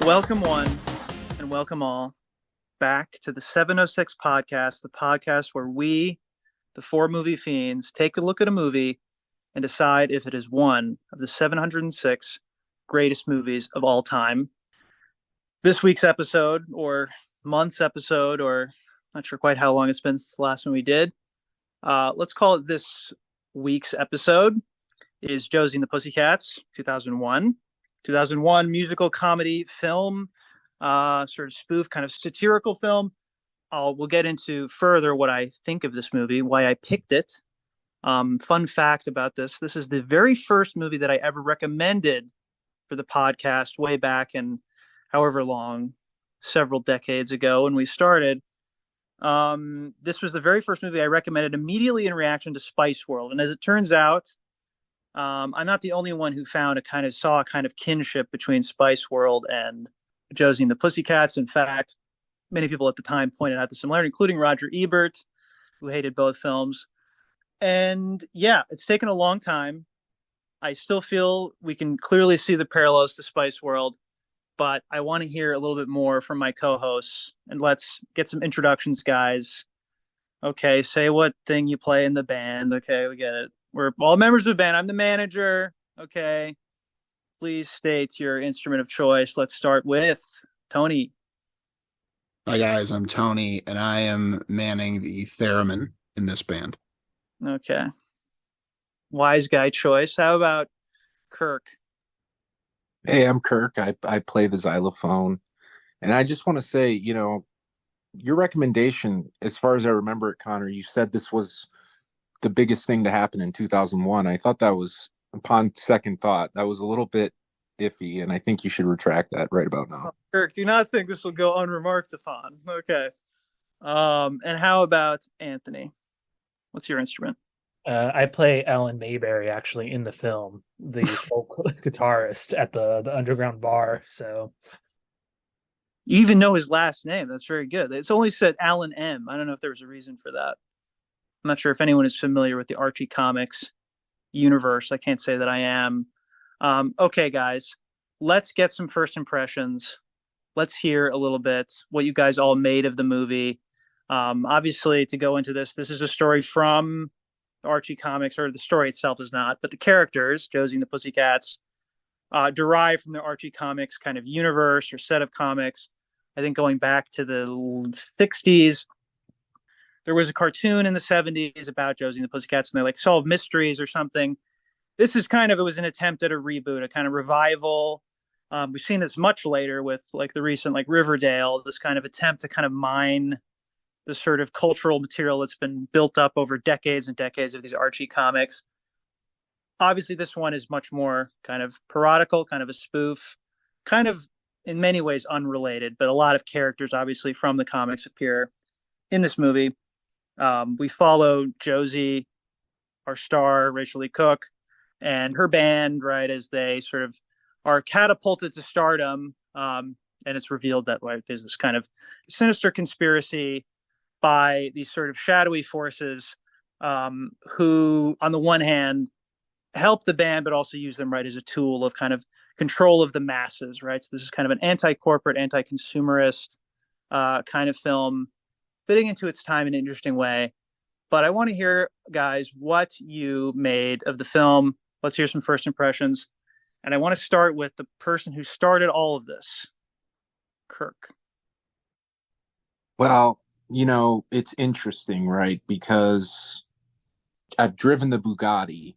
Welcome one and welcome all back to the 706 podcast, the podcast where we, the four movie fiends, take a look at a movie and decide if it is one of the 706 greatest movies of all time. This week's episode, or month's episode, or not sure quite how long it's been since the last one we did. Let's call it this week's episode is Josie and the Pussycats, 2001. 2001 musical comedy film, sort of spoof, kind of satirical film. We'll get into further what I think of this movie, why I picked it. Fun fact about this is the very first movie that I ever recommended for the podcast way back in however long, several decades ago when we started. This was the very first movie I recommended immediately in reaction to Spice World. And as it turns out, I'm not the only one who saw a kind of kinship between Spice World and Josie and the Pussycats. In fact, many people at the time pointed out the similarity, including Roger Ebert, who hated both films. And yeah, it's taken a long time. I still feel we can clearly see the parallels to Spice World, but I want to hear a little bit more from my co-hosts. And let's get some introductions, guys. Okay, say what thing you play in the band. Okay, we get it. We're all members of the band. I'm the manager. Okay. Please state your instrument of choice. Let's start with Tony. Hi guys, I'm Tony, and I am manning the theremin in this band. Okay. Wise guy choice. How about Kirk? Hey, I'm Kirk. I play the xylophone. And I just want to say, your recommendation, as far as I remember it, Connor, you said this was the biggest thing to happen in 2001. I thought that was, upon second thought, that was a little bit iffy, and I think you should retract that right about now. Kirk, do not think this will go unremarked upon. Okay. And how about Anthony? What's your instrument? I play Alan Mayberry actually in the film, the folk guitarist at the underground bar. So you even know his last name. That's very good. It's only said Alan M. I don't know if there was a reason for that. I'm not sure if anyone is familiar with the Archie comics universe. I can't say that I am. Okay, guys, let's get some first impressions. Let's hear a little bit what you guys all made of the movie. Obviously, to go into this is a story from Archie comics, or the story itself is not, but the characters, Josie and the Pussycats, derive from the Archie comics kind of universe or set of comics. I think going back to the 60s, there was a cartoon in the 70s about Josie and the Pussycats, and they solve mysteries or something. This is it was an attempt at a reboot, a kind of revival. We've seen this much later with the recent Riverdale, this kind of attempt to kind of mine the sort of cultural material that's been built up over decades and decades of these Archie comics. Obviously, this one is much more kind of parodical, kind of a spoof, kind of in many ways unrelated, but a lot of characters obviously from the comics appear in this movie. We follow Josie, our star, Rachel Lee Cook, and her band, right, as they sort of are catapulted to stardom. And it's revealed that there's this kind of sinister conspiracy by these sort of shadowy forces who, on the one hand, help the band, but also use them, right, as a tool of kind of control of the masses, right? So this is kind of an anti-corporate, anti-consumerist kind of film, fitting into its time in an interesting way. But I want to hear, guys, what you made of the film. Let's hear some first impressions. And I want to start with the person who started all of this, Kirk. Well, it's interesting, right? Because I've driven the Bugatti,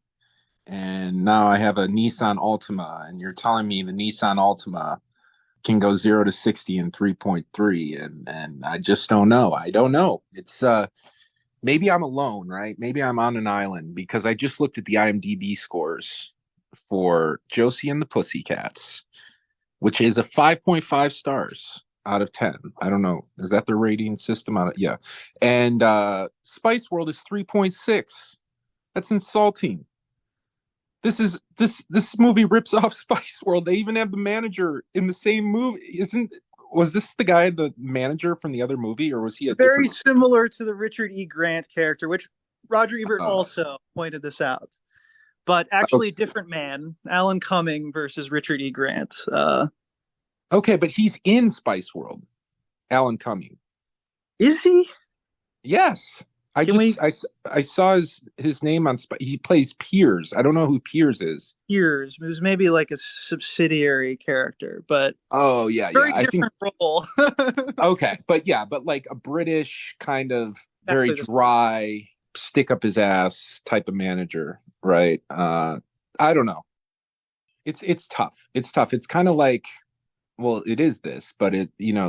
and now I have a Nissan Altima, and you're telling me the Nissan Altima can go 0 to 60 in 3.3, and I just don't know. I don't know. It's maybe I'm alone, right? Maybe I'm on an island, because I just looked at the IMDb scores for Josie and the Pussycats, which is a 5.5 stars out of 10. I don't know. Is that the rating system? Yeah. And Spice World is 3.6. That's insulting. This movie rips off Spice World. They even have the manager in the same movie. Was this the guy, the manager from the other movie, or was he very similar to the Richard E. Grant character, which Roger Ebert also pointed this out, but actually different man, Alan Cumming versus Richard E. Grant. Okay, but he's in Spice World. Alan Cumming. Is he? Yes. Can we I saw his name on he plays Piers. I don't know who Piers is. Piers? It was maybe like a subsidiary character, but Oh yeah, very yeah. I think different role. okay, but like a British kind of very Exactly. dry, stick up his ass type of manager, right? I don't know. It's tough. It's tough. It's kind of like, well, it is this, but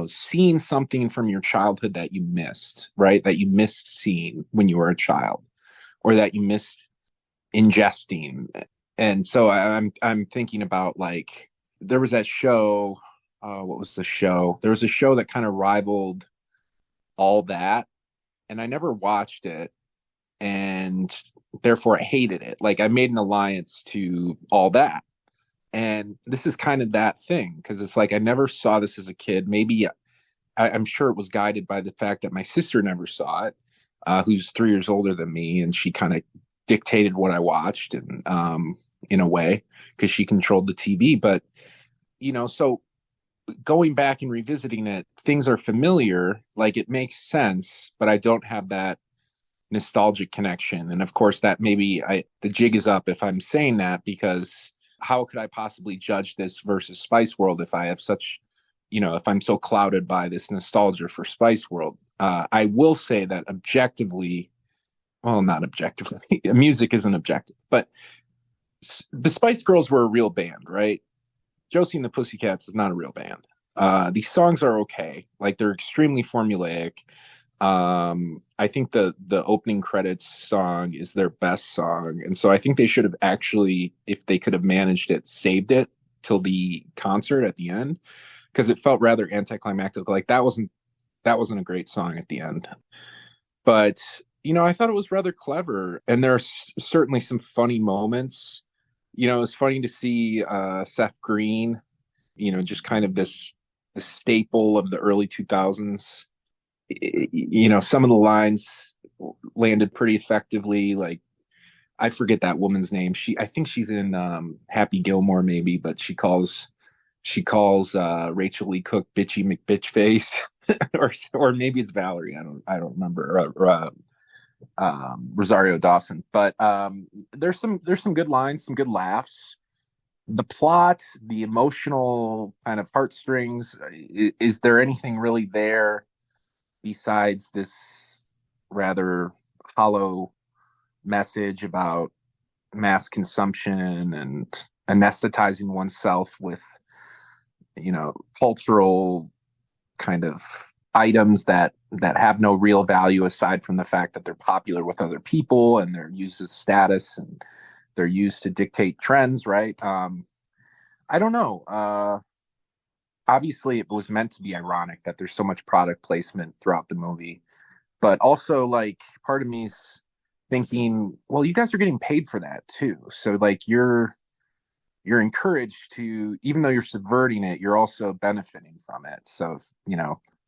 seeing something from your childhood that you missed, right? That you missed seeing when you were a child, or that you missed ingesting. And so I'm thinking about, like, there was that show. What was the show? There was a show that kind of rivaled All That, and I never watched it, and therefore I hated it. Like, I made an alliance to All That, and this is kind of that thing, because it's like I never saw this as a kid. Maybe I'm sure it was guided by the fact that my sister never saw it, who's 3 years older than me, and she kind of dictated what I watched, and in a way, because she controlled the TV. But so going back and revisiting it, things are familiar, like it makes sense, but I don't have that nostalgic connection. And of course, that maybe the jig is up if I'm saying that, because how could I possibly judge this versus Spice World if I have such, if I'm so clouded by this nostalgia for Spice World? I will say that objectively, well, not objectively, music isn't objective, but the Spice Girls were a real band, right? Josie and the Pussycats is not a real band. These songs are okay. Like, they're extremely formulaic. I think the opening credits song is their best song, and so I think they should have actually, if they could have managed it, saved it till the concert at the end, because it felt rather anticlimactic. Like, that wasn't a great song at the end. But I thought it was rather clever, and there's certainly some funny moments. It was funny to see Seth Green, just kind of the staple of the early 2000s. Some of the lines landed pretty effectively. Like, I forget that woman's name. I think she's in Happy Gilmore maybe, but she calls Rachel Lee Cook bitchy McBitchface, or maybe it's Valerie. I don't remember. Rosario Dawson. But there's some good lines, some good laughs. The plot, the emotional kind of heartstrings. Is there anything really there besides this rather hollow message about mass consumption and anesthetizing oneself with, cultural kind of items that have no real value aside from the fact that they're popular with other people and they're used as status and they're used to dictate trends, right? I don't know. Obviously, it was meant to be ironic that there's so much product placement throughout the movie, but also, like, part of me is thinking, well, you guys are getting paid for that too, so, like, you're encouraged to, even though you're subverting it, you're also benefiting from it. So,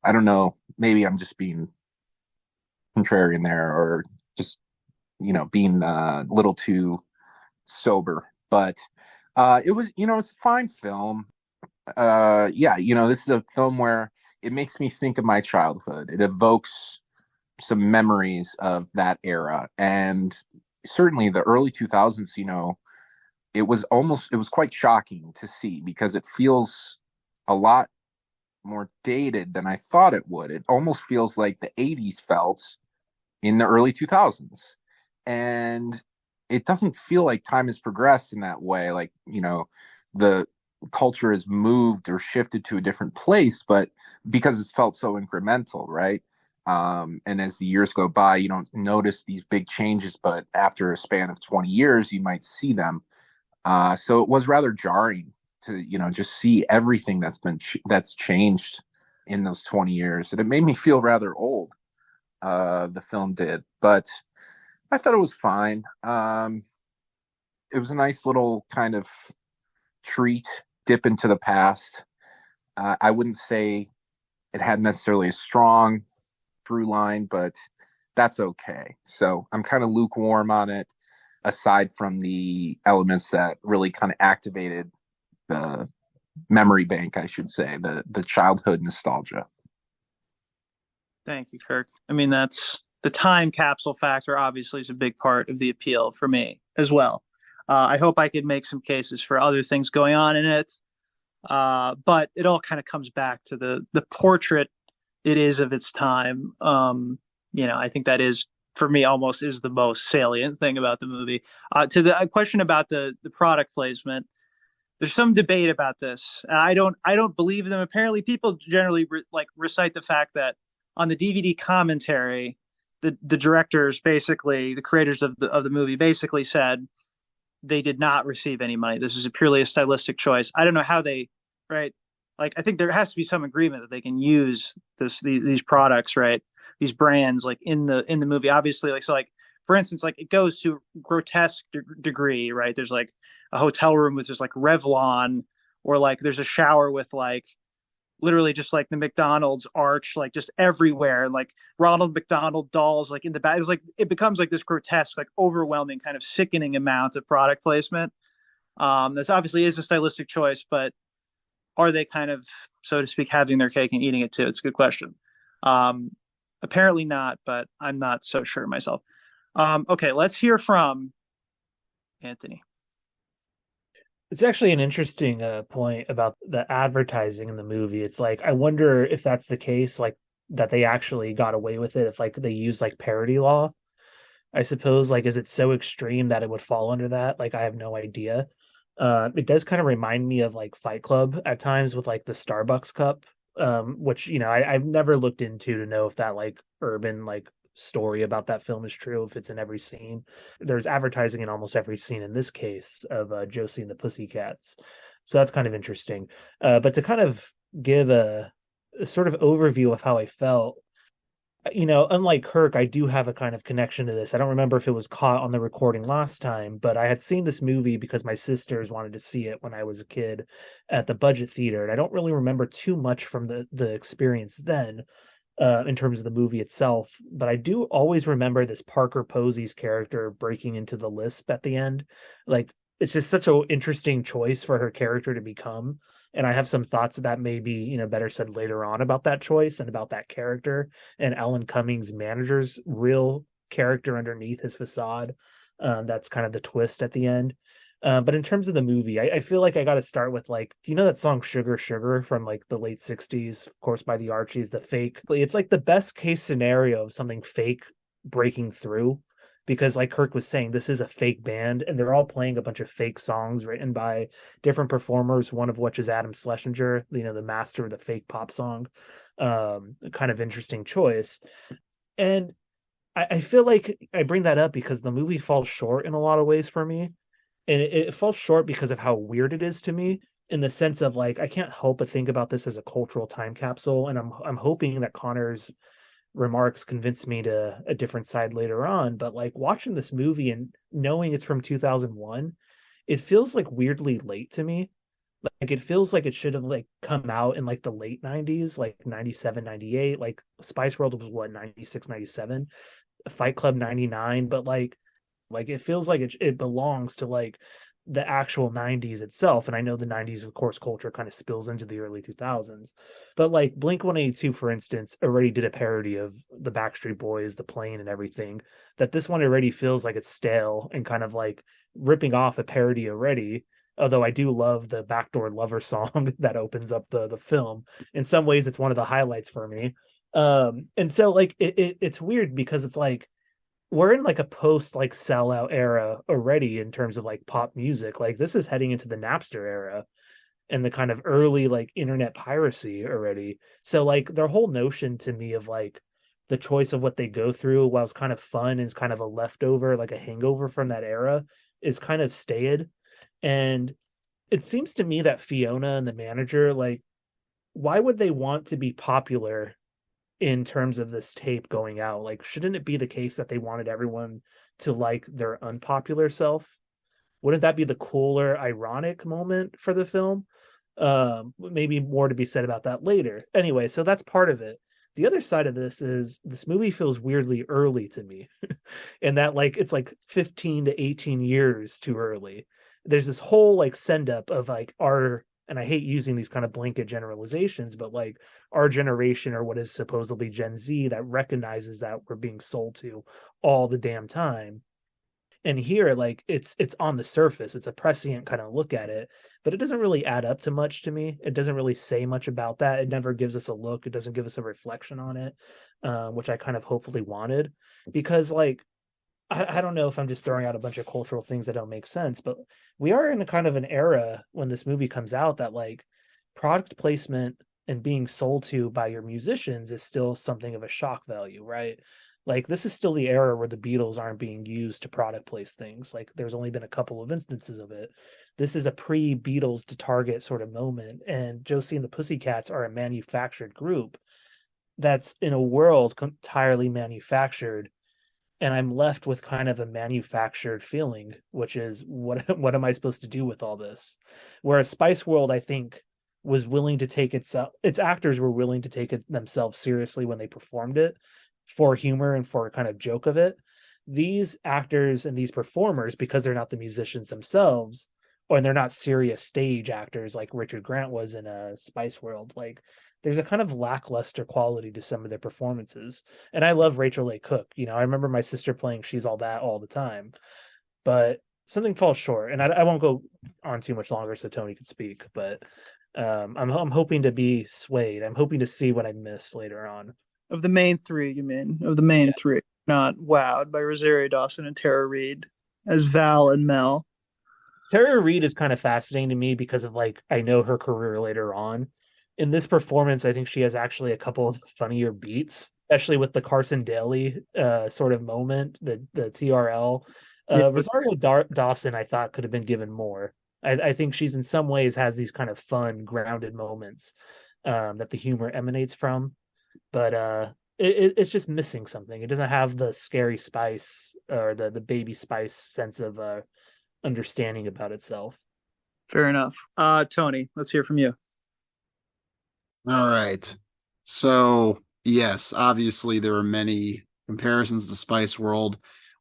I don't know, maybe I'm just being contrarian there, or just, being a little too sober. But it was, it's a fine film. Yeah, this is a film where it makes me think of my childhood. It evokes some memories of that era. And certainly the early 2000s, it was quite shocking to see, because it feels a lot more dated than I thought it would. It almost feels like the 80s felt in the early 2000s. And it doesn't feel like time has progressed in that way. Like, the culture has moved or shifted to a different place, but because it's felt so incremental, right? And as the years go by, you don't notice these big changes, but after a span of 20 years, you might see them. So it was rather jarring to, just see everything that's changed in those 20 years. And it made me feel rather old. The film did, but I thought it was fine. It was a nice little kind of treat, dip into the past. I wouldn't say it had necessarily a strong through line, but that's okay. So I'm kind of lukewarm on it, aside from the elements that really kind of activated the memory bank, I should say, the childhood nostalgia. Thank you, Kirk. I mean, that's the time capsule factor, obviously, is a big part of the appeal for me as well. I hope I could make some cases for other things going on in it. But it all kind of comes back to the portrait it is of its time. I think that is, for me, almost is the most salient thing about the movie. To the question about the product placement, there's some debate about this. I don't believe them. Apparently, people generally recite the fact that on the DVD commentary, the directors, basically the creators of the movie, basically said they did not receive any money. This is purely a stylistic choice. I don't know how they, right? Like, I think there has to be some agreement that they can use these products, right? These brands, like in the movie, obviously, for instance, like it goes to grotesque degree, right? There's like a hotel room with just like Revlon, or like there's a shower with like literally just like the McDonald's arch, like just everywhere, like Ronald McDonald dolls, like in the back. It's like it becomes like this grotesque, like overwhelming, kind of sickening amount of product placement. This obviously is a stylistic choice, but are they kind of, so to speak, having their cake and eating it too? It's a good question. Apparently not, but I'm not so sure myself. Okay, let's hear from Anthony. It's actually an interesting point about the advertising in the movie. It's like, I wonder if that's the case, like that they actually got away with it, if like they use like parody law. I suppose, like, is it so extreme that it would fall under that? Like, I have no idea. It does kind of remind me of like Fight Club at times with like the Starbucks cup, which, I've never looked into to know if that like urban like story about that film is true, if it's in every scene. There's advertising in almost every scene in this case of Josie and the Pussycats. So that's kind of interesting. But to kind of give a sort of overview of how I felt, unlike Kirk, I do have a kind of connection to this. I don't remember if it was caught on the recording last time, but I had seen this movie because my sisters wanted to see it when I was a kid at the Budget Theater. And I don't really remember too much from the experience then, in terms of the movie itself. But I do always remember this Parker Posey's character breaking into the lisp at the end. Like, it's just such an interesting choice for her character to become. And I have some thoughts that may be, better said later on about that choice and about that character and Alan Cummings' manager's real character underneath his facade. That's kind of the twist at the end. But in terms of the movie, I feel like I got to start with like, do you know that song Sugar Sugar from like the late 60s, of course, by the Archies, the fake? It's like the best case scenario of something fake breaking through, because like Kirk was saying, this is a fake band and they're all playing a bunch of fake songs written by different performers, one of which is Adam Schlesinger, the master of the fake pop song. Kind of interesting choice. And I feel like I bring that up because the movie falls short in a lot of ways for me. And it falls short because of how weird it is to me, in the sense of like, I can't help but think about this as a cultural time capsule. And I'm hoping that Connor's remarks convinced me to a different side later on. But like watching this movie and knowing it's from 2001, it feels like weirdly late to me. Like it feels like it should have like come out in like the late 90s, like 97, 98. Like Spice World was what, 96, 97, Fight Club 99. But like it feels like it belongs to like the actual 90s itself. And I know the 90s, of course, culture kind of spills into the early 2000s. But like Blink 182, for instance, already did a parody of the Backstreet Boys, The Plane, and everything. That this one already feels like it's stale and kind of like ripping off a parody already. Although I do love the Backdoor Lover song that opens up the film. In some ways, it's one of the highlights for me. And so like it's weird because it's like, we're in like a post like sellout era already in terms of like pop music. Like this is heading into the Napster era and the kind of early like internet piracy already. So like their whole notion to me of like the choice of what they go through, while it's kind of fun and it's kind of a leftover, like a hangover from that era, is kind of stayed. And it seems to me that Fiona and the manager, like, why would they want to be popular in terms of this tape going out? Like, shouldn't it be the case that they wanted everyone to like their unpopular self? Wouldn't that be the cooler, ironic moment for the film? Maybe more to be said about that later. Anyway, so that's part of it. The other side of this is this movie feels weirdly early to me, and that like it's like 15 to 18 years too early. There's this whole like send up of like our and I hate using these kind of blanket generalizations, but like our generation, or what is supposedly Gen Z, that recognizes that we're being sold to all the damn time. And here, like, it's on the surface, it's a prescient kind of look at it, but it doesn't really add up to much to me. It doesn't really say much about that. It never gives us a look. It doesn't give us a reflection on it, which I kind of hopefully wanted, because like I don't know if I'm just throwing out a bunch of cultural things that don't make sense, but we are in a kind of an era when this movie comes out that like product placement and being sold to by your musicians is still something of a shock value, right? Like this is still the era where the Beatles aren't being used to product place things. Like there's only been a couple of instances of it. This is a pre-Beatles to Target sort of moment, and Josie and the Pussycats are a manufactured group that's in a world entirely manufactured, and I'm left with kind of a manufactured feeling, which is what am I supposed to do with all this? Whereas Spice World, I think, was willing to take its actors were willing to take it themselves seriously when they performed it for humor and for a kind of joke of it. These actors and these performers, because they're not the musicians themselves, or they're not serious stage actors like Richard Grant was in a Spice World, like there's a kind of lackluster quality to some of their performances. And I love Rachel Leigh Cook. You know, I remember my sister playing She's All That all the time, but something falls short. And I won't go on too much longer so Tony can speak, but I'm hoping to be swayed. I'm hoping to see what I missed later on. Of the main three, you mean? Of the main three, not wowed by Rosario Dawson and Tara Reid as Val and Mel. Tara Reid is kind of fascinating to me because of like I know her career later on. In this performance, I think she has actually a couple of funnier beats, especially with the Carson Daly sort of moment, the TRL. Rosario Dawson, I thought, could have been given more. I think she's in some ways has these kind of fun, grounded moments that the humor emanates from, but it's just missing something. It doesn't have the scary spice or the baby spice sense of understanding about itself. Fair enough. Tony, let's hear from you. All right. So, yes, obviously there are many comparisons to Spice World,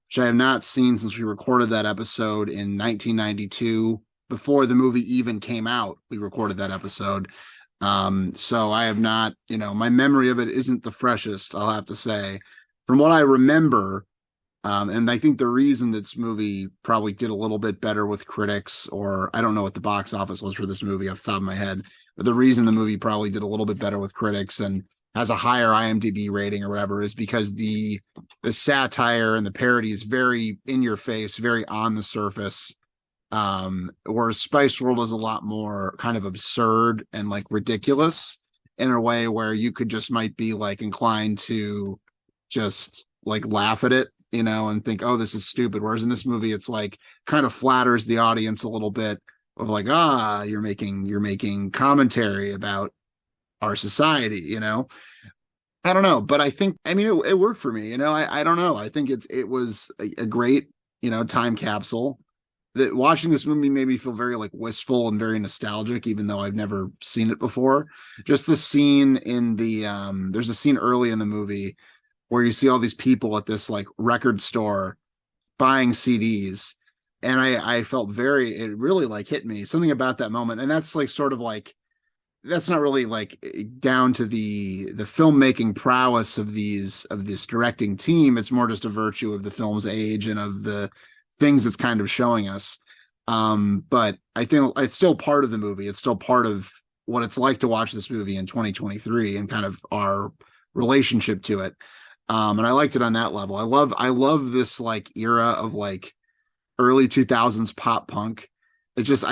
which I have not seen since we recorded that episode in 1992. Before the movie even came out, we recorded that episode. So I have not, my memory of it isn't the freshest, I'll have to say. From what I remember, and I think the reason this movie probably did a little bit better with critics, or I don't know what the box office was for this movie off the top of my head, but the reason the movie probably did a little bit better with critics and has a higher IMDb rating or whatever is because the satire and the parody is very in your face, very on the surface. Whereas Spice World is a lot more kind of absurd and like ridiculous in a way where you could just might be like inclined to just like laugh at it, and think, oh, this is stupid. Whereas in this movie, it's like kind of flatters the audience a little bit of like, you're making commentary about our society, I don't know, but I think, it worked for me, I don't know. I think it was a great, time capsule. That watching this movie made me feel very like wistful and very nostalgic, even though I've never seen it before. Just the scene in there's a scene early in the movie where you see all these people at this like record store buying CDs. And I felt it really like hit me, something about that moment. And that's like sort of like, that's not really like down to the filmmaking prowess of this directing team. It's more just a virtue of the film's age and of the things it's kind of showing us. But I think it's still part of the movie. It's still part of what it's like to watch this movie in 2023 and kind of our relationship to it. And I liked it on that level. I love this like era of like early 2000s pop punk. I just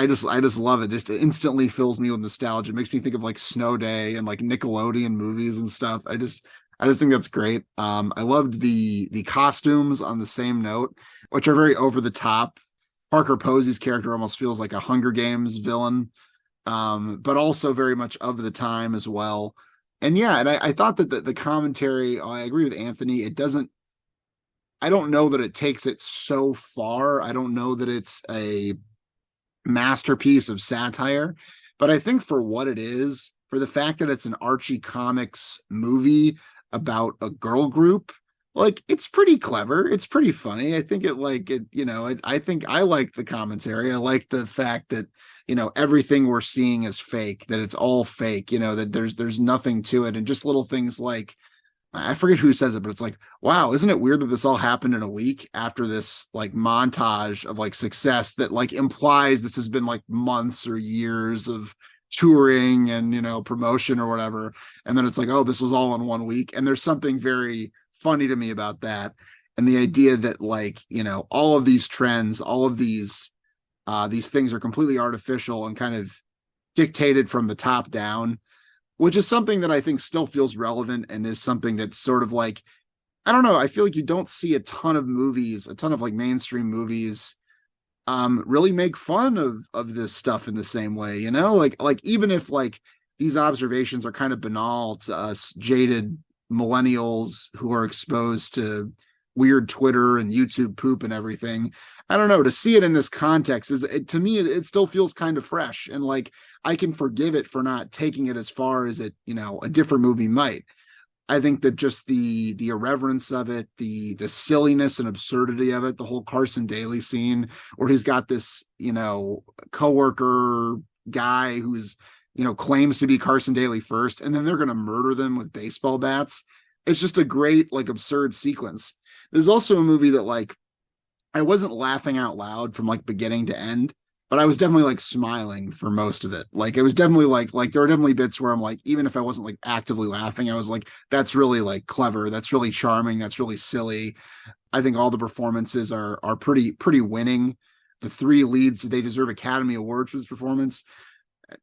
love it. Just it instantly fills me with nostalgia. It makes me think of like Snow Day and like Nickelodeon movies and stuff. I just think that's great. I loved the costumes on the same note, which are very over the top. Parker Posey's character almost feels like a Hunger Games villain, but also very much of the time as well. And yeah, and I thought that the commentary, I agree with Anthony. I don't know that it takes it so far. I don't know that it's a masterpiece of satire, but I think for what it is, for the fact that it's an Archie Comics movie about a girl group, like it's pretty clever. It's pretty funny. I think I think I like the commentary. I like the fact that, everything we're seeing is fake, that it's all fake, that there's nothing to it. And just little things like, I forget who says it, but it's like, wow, isn't it weird that this all happened in a week after this like montage of like success that like implies this has been like months or years of touring and, promotion or whatever. And then it's like, oh, this was all in 1 week. And there's something very funny to me about that. And the idea that like, all of these trends, all of these things are completely artificial and kind of dictated from the top down, which is something that I think still feels relevant and is something that's sort of like, I don't know, I feel like you don't see a ton of movies, a ton of like mainstream movies really make fun of this stuff in the same way, like even if like these observations are kind of banal to us jaded millennials who are exposed to weird Twitter and YouTube poop and everything. I don't know, to see it in this context to me it still feels kind of fresh, and like I can forgive it for not taking it as far as it, a different movie might. I think that just the irreverence of it, the silliness and absurdity of it, the whole Carson Daly scene where he's got this, coworker guy who's, claims to be Carson Daly first, and then they're going to murder them with baseball bats. It's just a great, like, absurd sequence. There's also a movie that, like, I wasn't laughing out loud from like beginning to end, but I was definitely like smiling for most of it. Like it was definitely like there were definitely bits where I'm like, even if I wasn't like actively laughing, I was like, that's really like clever, that's really charming, that's really silly. I think all the performances are pretty winning. The three leads, they deserve Academy Awards for this performance.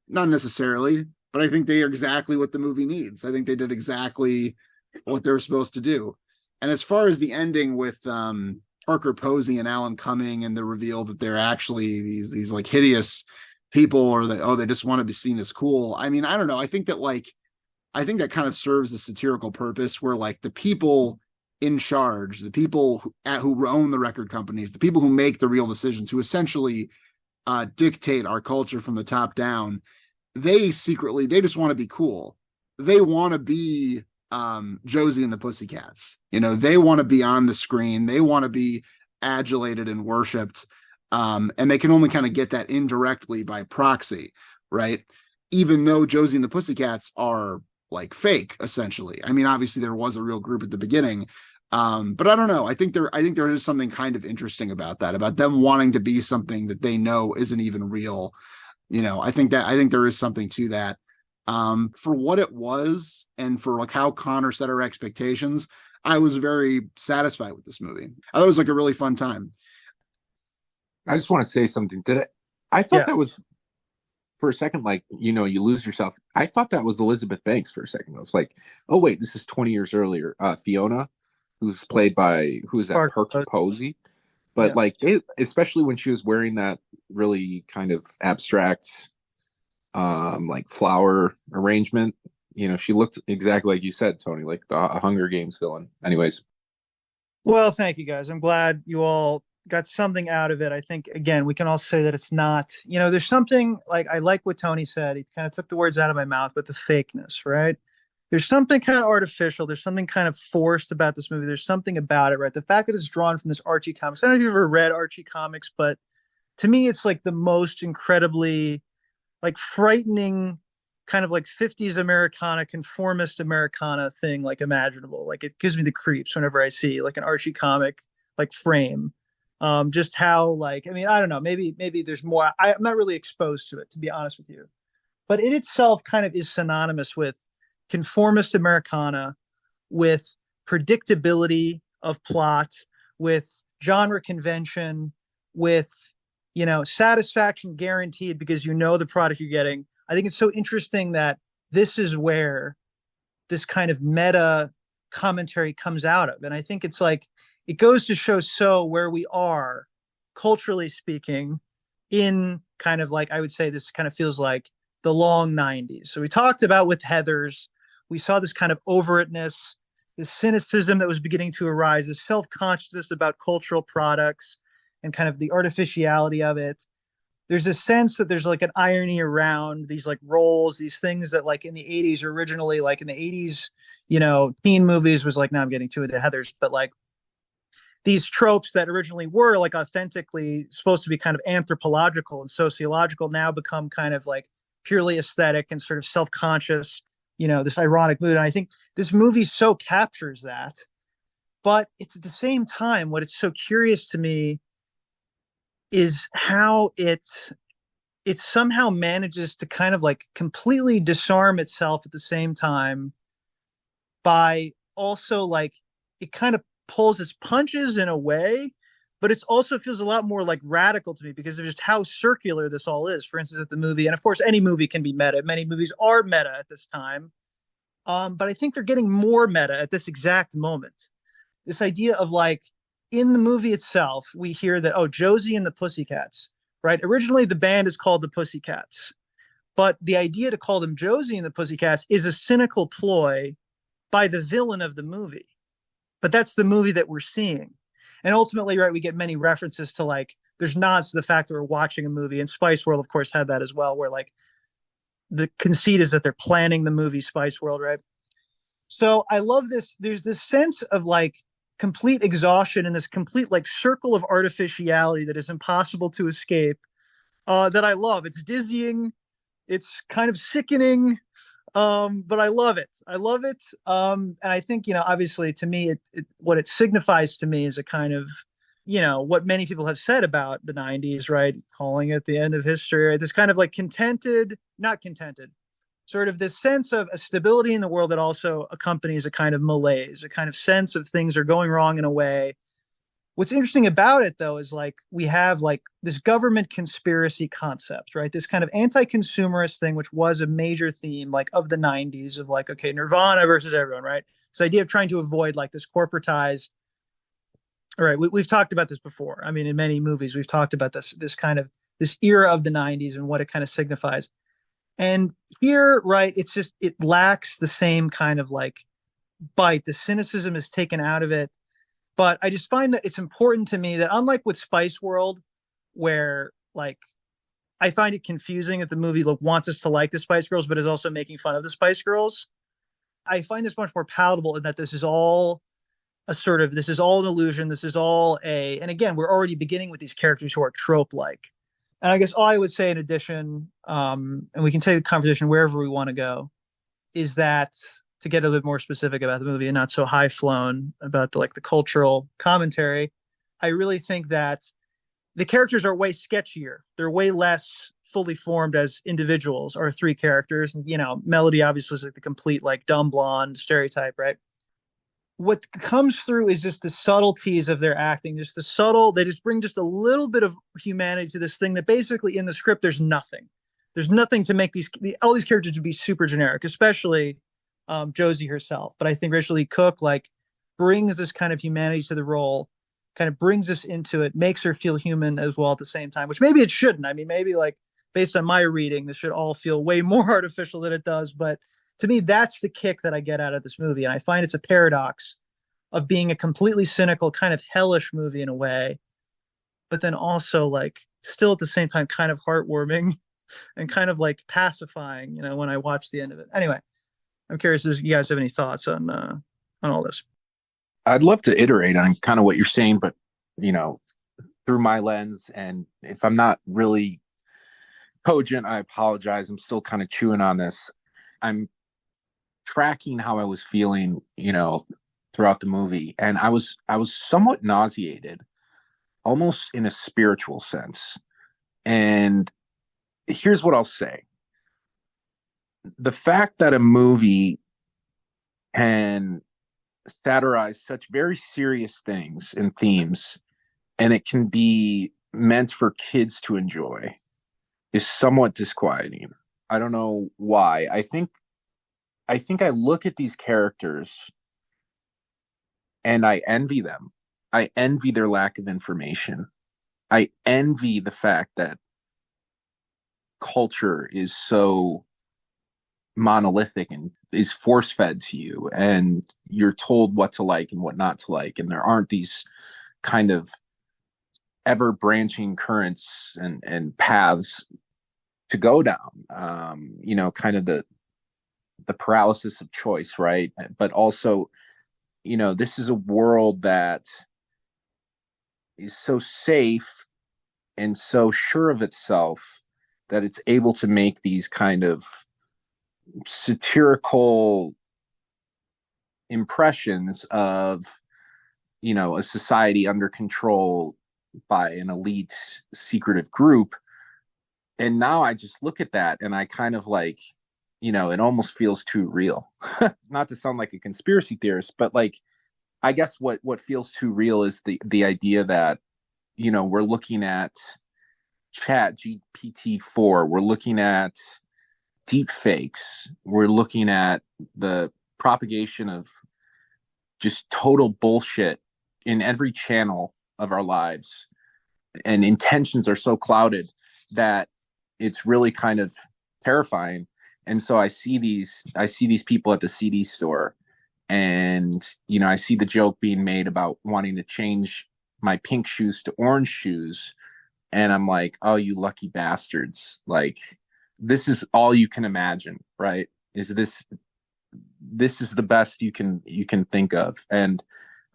Not necessarily, but I think they are exactly what the movie needs. I think they did exactly what they were supposed to do. And as far as the ending with Parker Posey and Alan Cumming and the reveal that they're actually these like hideous people, or that, they just want to be seen as cool. I mean, I don't know. I think that kind of serves a satirical purpose where like the people in charge, the people who own the record companies, the people who make the real decisions, who essentially dictate our culture from the top down, they just want to be cool. They want to be Josie and the Pussycats. They want to be on the screen. They want to be adulated and worshipped. And they can only kind of get that indirectly by proxy, right? Even though Josie and the Pussycats are like fake, essentially. I mean, obviously there was a real group at the beginning. But I don't know. I think there is something kind of interesting about that, about them wanting to be something that they know isn't even real. I think there is something to that. For what it was and for like how Connor set our expectations, I was very satisfied with this movie. I thought it was like a really fun time. I just want to say something. I thought that was, for a second, like, you lose yourself. I thought that was Elizabeth Banks for a second. I was like, oh wait, this is 20 years earlier. Fiona, who's played by, who is that? Parker Posey. But like especially when she was wearing that really kind of abstract like flower arrangement, she looked exactly like you said, Tony, like the Hunger Games villain. Anyways, well, thank you guys. I'm glad you all got something out of it. I think again we can all say that it's not, there's something like, I like what Tony said, he kind of took the words out of my mouth, but the fakeness, right? There's something kind of artificial, there's something kind of forced about this movie, there's something about it, right? The fact that it's drawn from this Archie comics. I don't know if you've ever read Archie comics, but to me it's like the most incredibly like frightening kind of like 50s Americana, conformist Americana thing like imaginable. Like it gives me the creeps whenever I see like an Archie comic like frame. Just how like, I mean, I don't know, maybe there's more. I'm not really exposed to it, to be honest with you. But it itself kind of is synonymous with conformist Americana, with predictability of plot, with genre convention, with satisfaction guaranteed because the product you're getting. I think it's so interesting that this is where this kind of meta commentary comes out of. And I think it's like, it goes to show where we are culturally speaking in kind of like, I would say this kind of feels like the long 90s. So we talked about with Heathers, we saw this kind of overtness, this cynicism that was beginning to arise, this self-consciousness about cultural products and kind of the artificiality of it. there's a sense that there's like an irony around these like roles, these things that like in the 80s originally, like in the 80s, teen movies was like, now I'm getting too into Heathers, but like these tropes that originally were like authentically supposed to be kind of anthropological and sociological now become kind of like purely aesthetic and sort of self-conscious, this ironic mood. And I think this movie so captures that. But it's at the same time, what it's so curious to me is how it somehow manages to kind of like completely disarm itself at the same time by also like it kind of pulls its punches in a way, but it also feels a lot more like radical to me because of just how circular this all is. For instance, at the movie, and of course, any movie can be meta. Many movies are meta at this time, but I think they're getting more meta at this exact moment. This idea of like in the movie itself, we hear that, oh, Josie and the Pussycats, right? Originally, the band is called the Pussycats, but the idea to call them Josie and the Pussycats is a cynical ploy by the villain of the movie. But that's the movie that we're seeing. And ultimately, right, we get many references to like, there's nods to the fact that we're watching a movie. And Spice World, of course, had that as well, where like the conceit is that they're planning the movie Spice World, right? So I love this. There's this sense of like complete exhaustion and this complete like circle of artificiality that is impossible to escape that I love. It's dizzying. It's kind of sickening. But I love it. I love it. And I think, obviously to me, what it signifies to me is a kind of, what many people have said about the 90s, right? Calling it the end of history, right? This kind of like not contented, sort of this sense of a stability in the world that also accompanies a kind of malaise, a kind of sense of things are going wrong in a way. What's interesting about it, though, is like we have like this government conspiracy concept, right? This kind of anti-consumerist thing, which was a major theme like of the 90s of like, okay, Nirvana versus everyone, right? This idea of trying to avoid like this corporatized. All right, we've talked about this before. I mean, in many movies, we've talked about this kind of this era of the 90s and what it kind of signifies. And here, right, it lacks the same kind of like bite. The cynicism is taken out of it. But I just find that it's important to me that unlike with Spice World, where like I find it confusing that the movie wants us to like the Spice Girls, but is also making fun of the Spice Girls. I find this much more palatable in that this is all this is all an illusion. This is all and again, we're already beginning with these characters who are trope-like. And I guess all I would say in addition, and we can take the conversation wherever we want to go, is that to get a bit more specific about the movie and not so high flown about the cultural commentary, I really think that the characters are way sketchier. They're way less fully formed as individuals. Our three characters, Melody obviously is like the complete like dumb blonde stereotype, right? What comes through is just the subtleties of their acting, just they just bring just a little bit of humanity to this thing that basically in the script there's nothing. There's nothing to make all these characters to be super generic, especially Josie herself. But I think Rachel Lee Cook brings this kind of humanity to the role, kind of brings us into it, makes her feel human as well at the same time, which maybe it shouldn't. I mean, maybe based on my reading, this should all feel way more artificial than it does. But to me, that's the kick that I get out of this movie. And I find it's a paradox of being a completely cynical, kind of hellish movie in a way, but then also still at the same time kind of heartwarming and kind of pacifying, when I watch the end of it. Anyway, I'm curious if you guys have any thoughts on all this. I'd love to iterate on kind of what you're saying, but through my lens, and if I'm not really cogent, I apologize. I'm still kind of chewing on this. I'm tracking how I was feeling, throughout the movie, and I was somewhat nauseated, almost in a spiritual sense. And here's what I'll say. The fact that a movie can satirize such very serious things and themes, and it can be meant for kids to enjoy, is somewhat disquieting. I don't know why. I think I look at these characters and I envy them. I envy their lack of information. I envy the fact that culture is so monolithic and is force fed to you, and you're told what to like and what not to like, and there aren't these kind of ever branching currents and paths to go down. Kind of the paralysis of choice, right? But also, this is a world that is so safe and so sure of itself that it's able to make these kind of satirical impressions of, a society under control by an elite secretive group. And now I just look at that and I kind of like, it almost feels too real. Not to sound like a conspiracy theorist, but like, I guess what feels too real is the idea that, we're looking at Chat GPT-4, we're looking at deep fakes, we're looking at the propagation of just total bullshit in every channel of our lives, and intentions are so clouded that it's really kind of terrifying. And so I see these people at the CD store, and I see the joke being made about wanting to change my pink shoes to orange shoes, and I'm like, oh, you lucky bastards. Like, this is all you can imagine, right? This is the best you can think of. And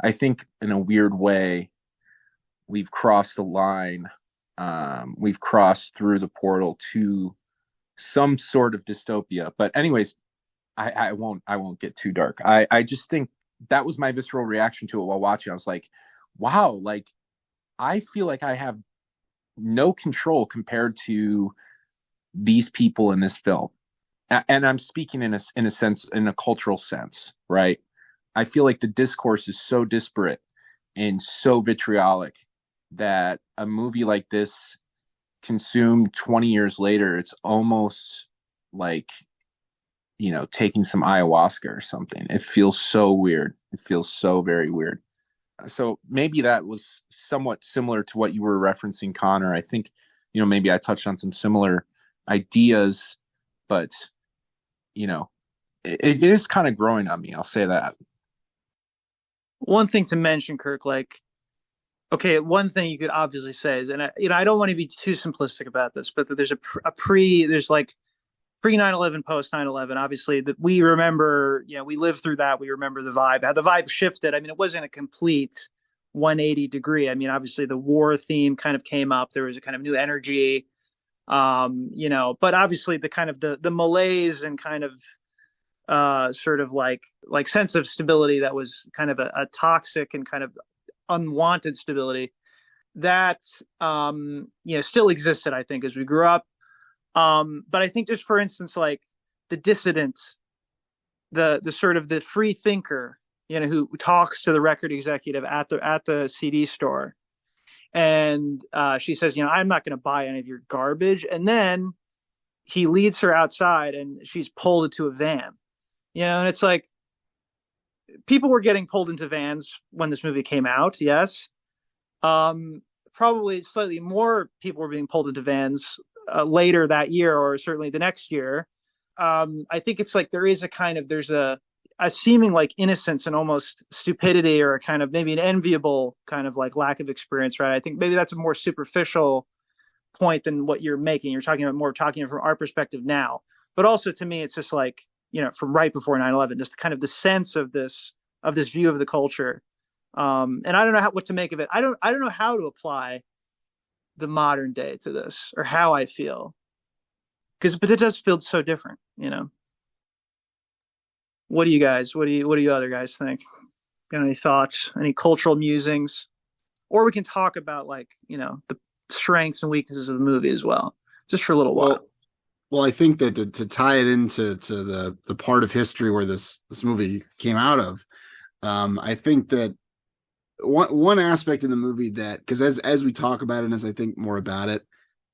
I think in a weird way, we've crossed the line. We've crossed through the portal to some sort of dystopia. But anyways, I won't get too dark. I just think that was my visceral reaction to it while watching. I was like, wow, like I feel like I have no control compared to these people in this film. And I'm speaking in a sense, in a cultural sense, right? I feel like the discourse is so disparate and so vitriolic that a movie like this consumed 20 years later, it's almost like, taking some ayahuasca or something. It feels so weird. It feels so very weird. So maybe that was somewhat similar to what you were referencing, Connor. I think, maybe I touched on some similar ideas, but, it is kind of growing on me. I'll say that. One thing to mention, Kirk, like, okay, one thing you could obviously say is, and I don't want to be too simplistic about this, but that there's there's like pre 9/11, post 9/11. Obviously, that we remember, we lived through that. We remember the vibe, how the vibe shifted. I mean, it wasn't a complete 180 degree. I mean, obviously, the war theme kind of came up. There was a kind of new energy, but obviously, the kind of the malaise and kind of sort of like sense of stability that was kind of a toxic and kind of unwanted stability that still existed, I think, as we grew up. But I think, just for instance, like the dissident, the sort of the free thinker, who talks to the record executive at the CD store, and she says, I'm not going to buy any of your garbage, and then he leads her outside, and she's pulled into a van, and it's like, people were getting pulled into vans when this movie came out, yes. Probably slightly more people were being pulled into vans later that year, or certainly the next year. I think it's like there's a seeming like innocence and almost stupidity, or a kind of maybe an enviable kind of like lack of experience, right? I think maybe that's a more superficial point than what you're making. You're talking from our perspective now. But also, to me, it's just like, from right before 9/11, just kind of the sense of this view of the culture. And I don't know what to make of it. I don't know how to apply the modern day to this, or how I feel, but it does feel so different. What do you other guys think? Got any thoughts, any cultural musings? Or we can talk about, like, the strengths and weaknesses of the movie as well, just for a little while. Well, I think that to tie it into the part of history where this movie came out of, I think that one aspect in the movie that, because as we talk about it and as I think more about it,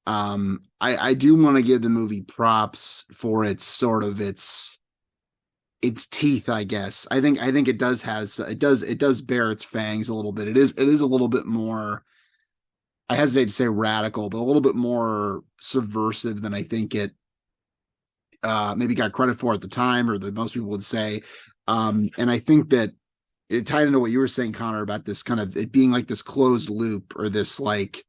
I do want to give the movie props for its sort of its teeth, I guess. I think it does bear its fangs a little bit. It is a little bit more, I hesitate to say radical, but a little bit more subversive than I think it maybe got credit for at the time, or that most people would say. And I think that it tied into what you were saying, Connor, about this kind of it being like this closed loop, or this like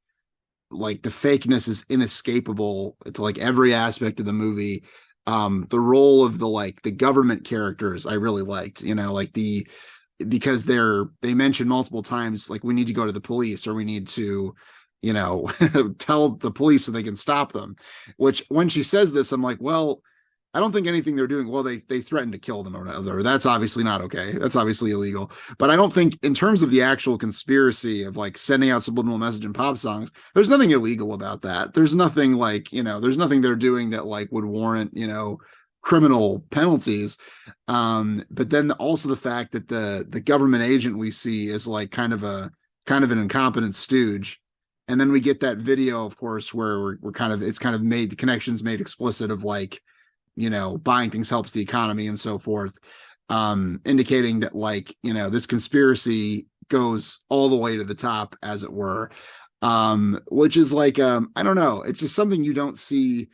like the fakeness is inescapable to like every aspect of the movie. The role of the government characters I really liked, like because they mention multiple times like we need to go to the police or we need to tell the police so they can stop them, which when she says this I'm like, well, I don't think anything they're doing, well, they threaten to kill them or whatever, that's obviously not okay, that's obviously illegal, but I don't think in terms of the actual conspiracy of like sending out subliminal message in pop songs, there's nothing illegal about that. There's nothing like, there's nothing they're doing that like would warrant criminal penalties. But then also the fact that the government agent we see is like kind of an incompetent stooge. And then we get that video, of course, where we're kind of, it's kind of made, the connections made explicit of like, buying things helps the economy and so forth, indicating that like, this conspiracy goes all the way to the top, as it were, which is like, I don't know, it's just something you don't see.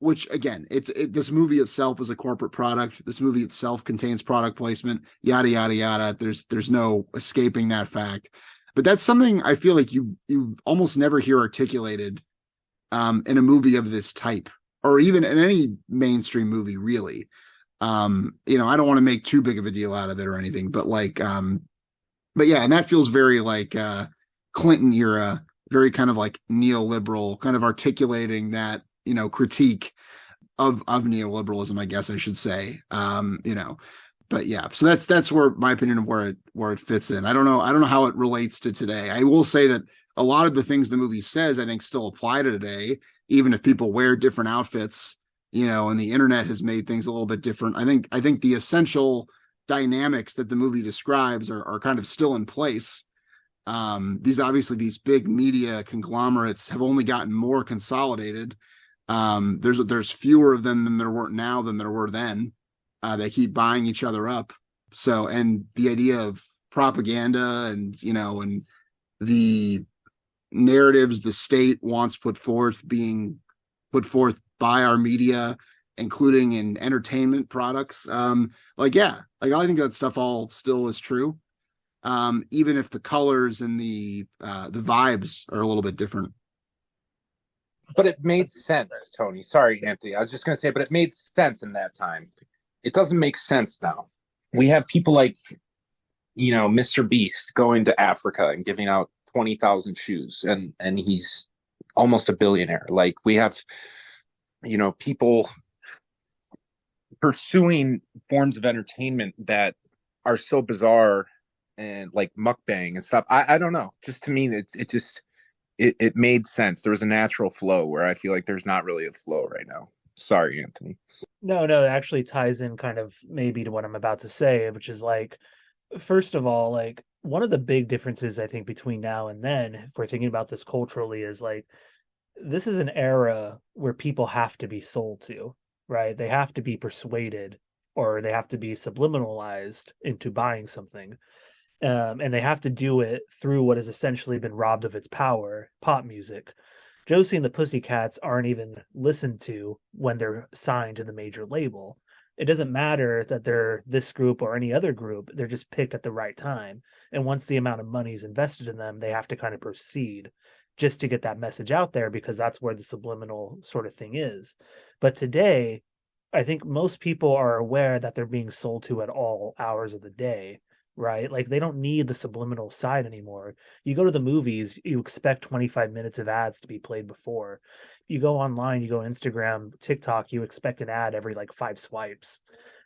Which again, this movie itself is a corporate product. This movie itself contains product placement, yada yada yada. There's no escaping that fact. But that's something I feel like you almost never hear articulated in a movie of this type, or even in any mainstream movie, really. I don't want to make too big of a deal out of it or anything, but like, but yeah, and that feels very like Clinton era, very kind of like neoliberal, kind of articulating that critique of neoliberalism, I guess I should say. But yeah, so that's where my opinion of where it fits in. I don't know how it relates to today. I will say that a lot of the things the movie says I think still apply to today, even if people wear different outfits, and the internet has made things a little bit different. I think the essential dynamics that the movie describes are kind of still in place. These big media conglomerates have only gotten more consolidated. There's fewer of them than there were then. They keep buying each other up. So, and the idea of propaganda and the narratives the state wants being put forth by our media, including in entertainment products. I think that stuff all still is true. Even if the colors and the vibes are a little bit different. But it made sense, Tony. Sorry, Anthony. I was just going to say, but it made sense in that time. It doesn't make sense now. We have people like, Mr. Beast going to Africa and giving out 20,000 shoes, and he's almost a billionaire. Like, we have, people pursuing forms of entertainment that are so bizarre, and like mukbang and stuff. I don't know. Just to me, it made sense. There was a natural flow where I feel like there's not really a flow right now. Sorry, Anthony. No, it actually ties in kind of maybe to what I'm about to say, which is like, first of all, like one of the big differences I think between now and then, if we're thinking about this culturally, is like this is an era where people have to be sold to, right? They have to be persuaded or they have to be subliminalized into buying something. And they have to do it through what has essentially been robbed of its power, pop music. Josie and the Pussycats aren't even listened to when they're signed to the major label. It doesn't matter that they're this group or any other group. They're just picked at the right time. And once the amount of money is invested in them, they have to kind of proceed just to get that message out there, because that's where the subliminal sort of thing is. But today, I think most people are aware that they're being sold to at all hours of the day. Right? Like they don't need the subliminal side anymore. You go to the movies, you expect 25 minutes of ads to be played before. You go online, you go Instagram, TikTok, you expect an ad every like 5 swipes,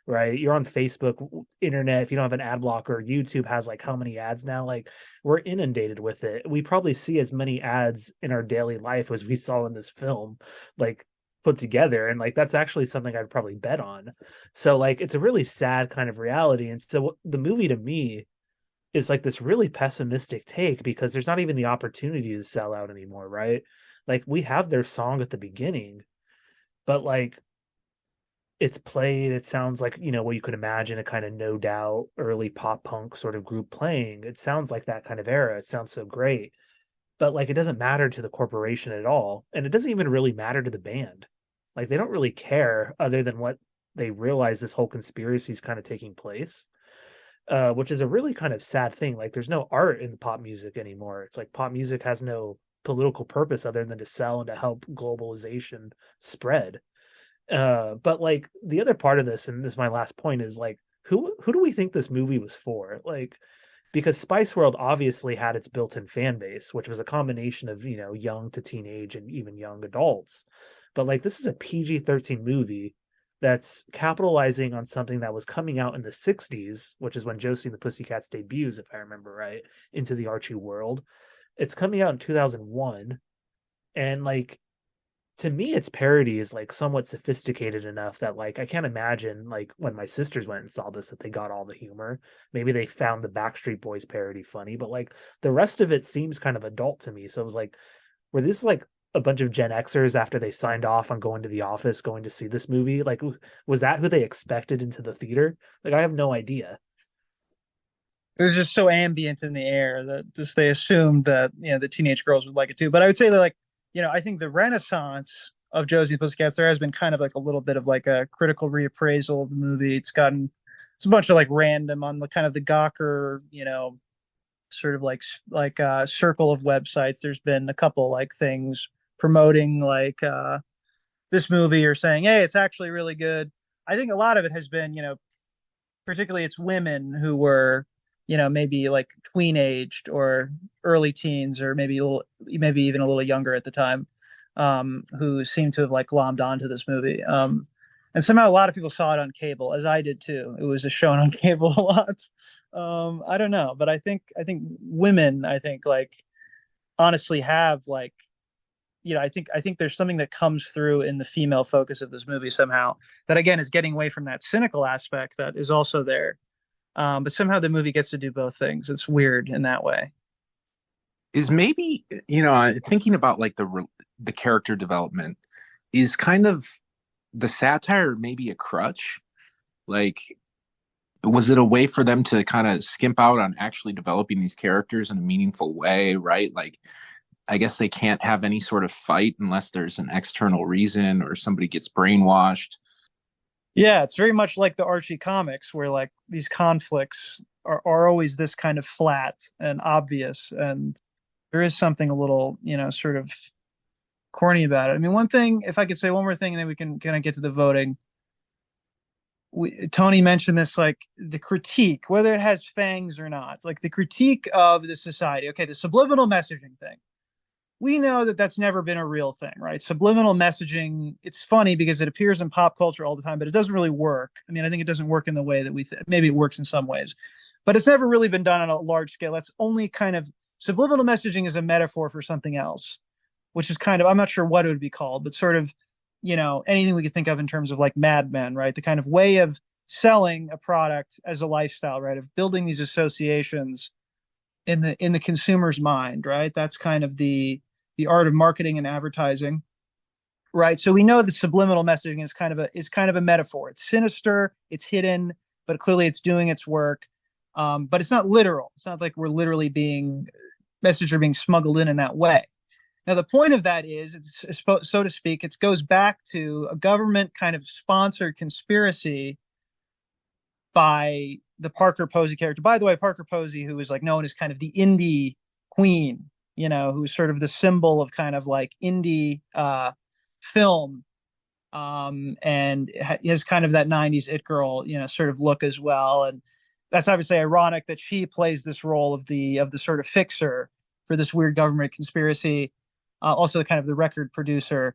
right? You're on Facebook, internet, if you don't have an ad blocker, YouTube has like how many ads now? Like we're inundated with it. We probably see as many ads in our daily life as we saw in this film. Like put together, and like that's actually something I'd probably bet on. So like it's a really sad kind of reality. And so the movie to me is like this really pessimistic take, because there's not even the opportunity to sell out anymore, right? Like we have their song at the beginning, but like it's played, it sounds like, what you could imagine a kind of No Doubt early pop punk sort of group playing. It sounds like that kind of era. It sounds so great, but like it doesn't matter to the corporation at all, and it doesn't even really matter to the band. Like they don't really care, other than what they realize this whole conspiracy is kind of taking place, which is a really kind of sad thing. Like there's no art in pop music anymore. It's like pop music has no political purpose other than to sell and to help globalization spread. But like the other part of this, and this is my last point, is like who do we think this movie was for? Like, because Spice World obviously had its built-in fan base, which was a combination of, you know, young to teenage and even young adults. But like this is a PG-13 movie that's capitalizing on something that was coming out in the 60s, which is when Josie and the Pussycats debuts, if I remember right, into the Archie world. It's coming out in 2001. And like to me its parody is like somewhat sophisticated enough that like I can't imagine like when my sisters went and saw this that they got all the humor. Maybe they found the Backstreet Boys parody funny, but like the rest of it seems kind of adult to me. So it was like, were this like a bunch of Gen Xers after they signed off on going to the office going to see this movie? Like was that who they expected into the theater? Like I have no idea. It was just so ambient in the air that just they assumed that, you know, the teenage girls would like it too. But I would say that, like, you know, I think the renaissance of Josie and the Pussycats, there has been kind of like a little bit of like a critical reappraisal of the movie. It's a bunch of like random on the kind of the Gawker, you know, sort of like circle of websites. There's been a couple like things promoting like this movie or saying, hey, it's actually really good. I think a lot of it has been, you know, particularly it's women who were, you know, maybe like tween aged or early teens or maybe even a little younger at the time, who seem to have like glommed onto this movie. And somehow a lot of people saw it on cable, as I did too. It was shown on cable a lot. I don't know, but I think women, I think like honestly have like, you know, I think there's something that comes through in the female focus of this movie somehow that again is getting away from that cynical aspect that is also there. But somehow the movie gets to do both things. It's weird in that way. Is maybe, you know, thinking about like the character development is kind of the satire maybe a crutch? Like, was it a way for them to kind of skimp out on actually developing these characters in a meaningful way, right? Like, I guess they can't have any sort of fight unless there's an external reason or somebody gets brainwashed. Yeah, it's very much like the Archie comics where like these conflicts are always this kind of flat and obvious. And there is something a little, you know, sort of corny about it. I mean, one thing, if I could say one more thing, and then we can kind of get to the voting. Tony mentioned this, like the critique, whether it has fangs or not, like the critique of the society. Okay, the subliminal messaging thing. We know that that's never been a real thing, right? Subliminal messaging, it's funny because it appears in pop culture all the time, but it doesn't really work. I mean, I think it doesn't work in the way that maybe it works in some ways, but it's never really been done on a large scale. That's only kind of subliminal messaging is a metaphor for something else, which is kind of, I'm not sure what it would be called, but sort of, you know, anything we could think of in terms of like Mad Men, right? The kind of way of selling a product as a lifestyle, right? Of building these associations in the consumer's mind, right? That's kind of the art of marketing and advertising, right? So we know that subliminal messaging is kind of a metaphor. It's sinister, it's hidden, but clearly it's doing its work. But it's not literal. It's not like we're literally messages are being smuggled in that way. Now, the point of that is, it's so to speak, it goes back to a government kind of sponsored conspiracy by the Parker Posey character. By the way, Parker Posey, who is like known as kind of the indie queen, you know, who's sort of the symbol of kind of like indie film, and has kind of that 90s it girl, you know, sort of look as well. And that's obviously ironic that she plays this role of the sort of fixer for this weird government conspiracy. Also kind of the record producer.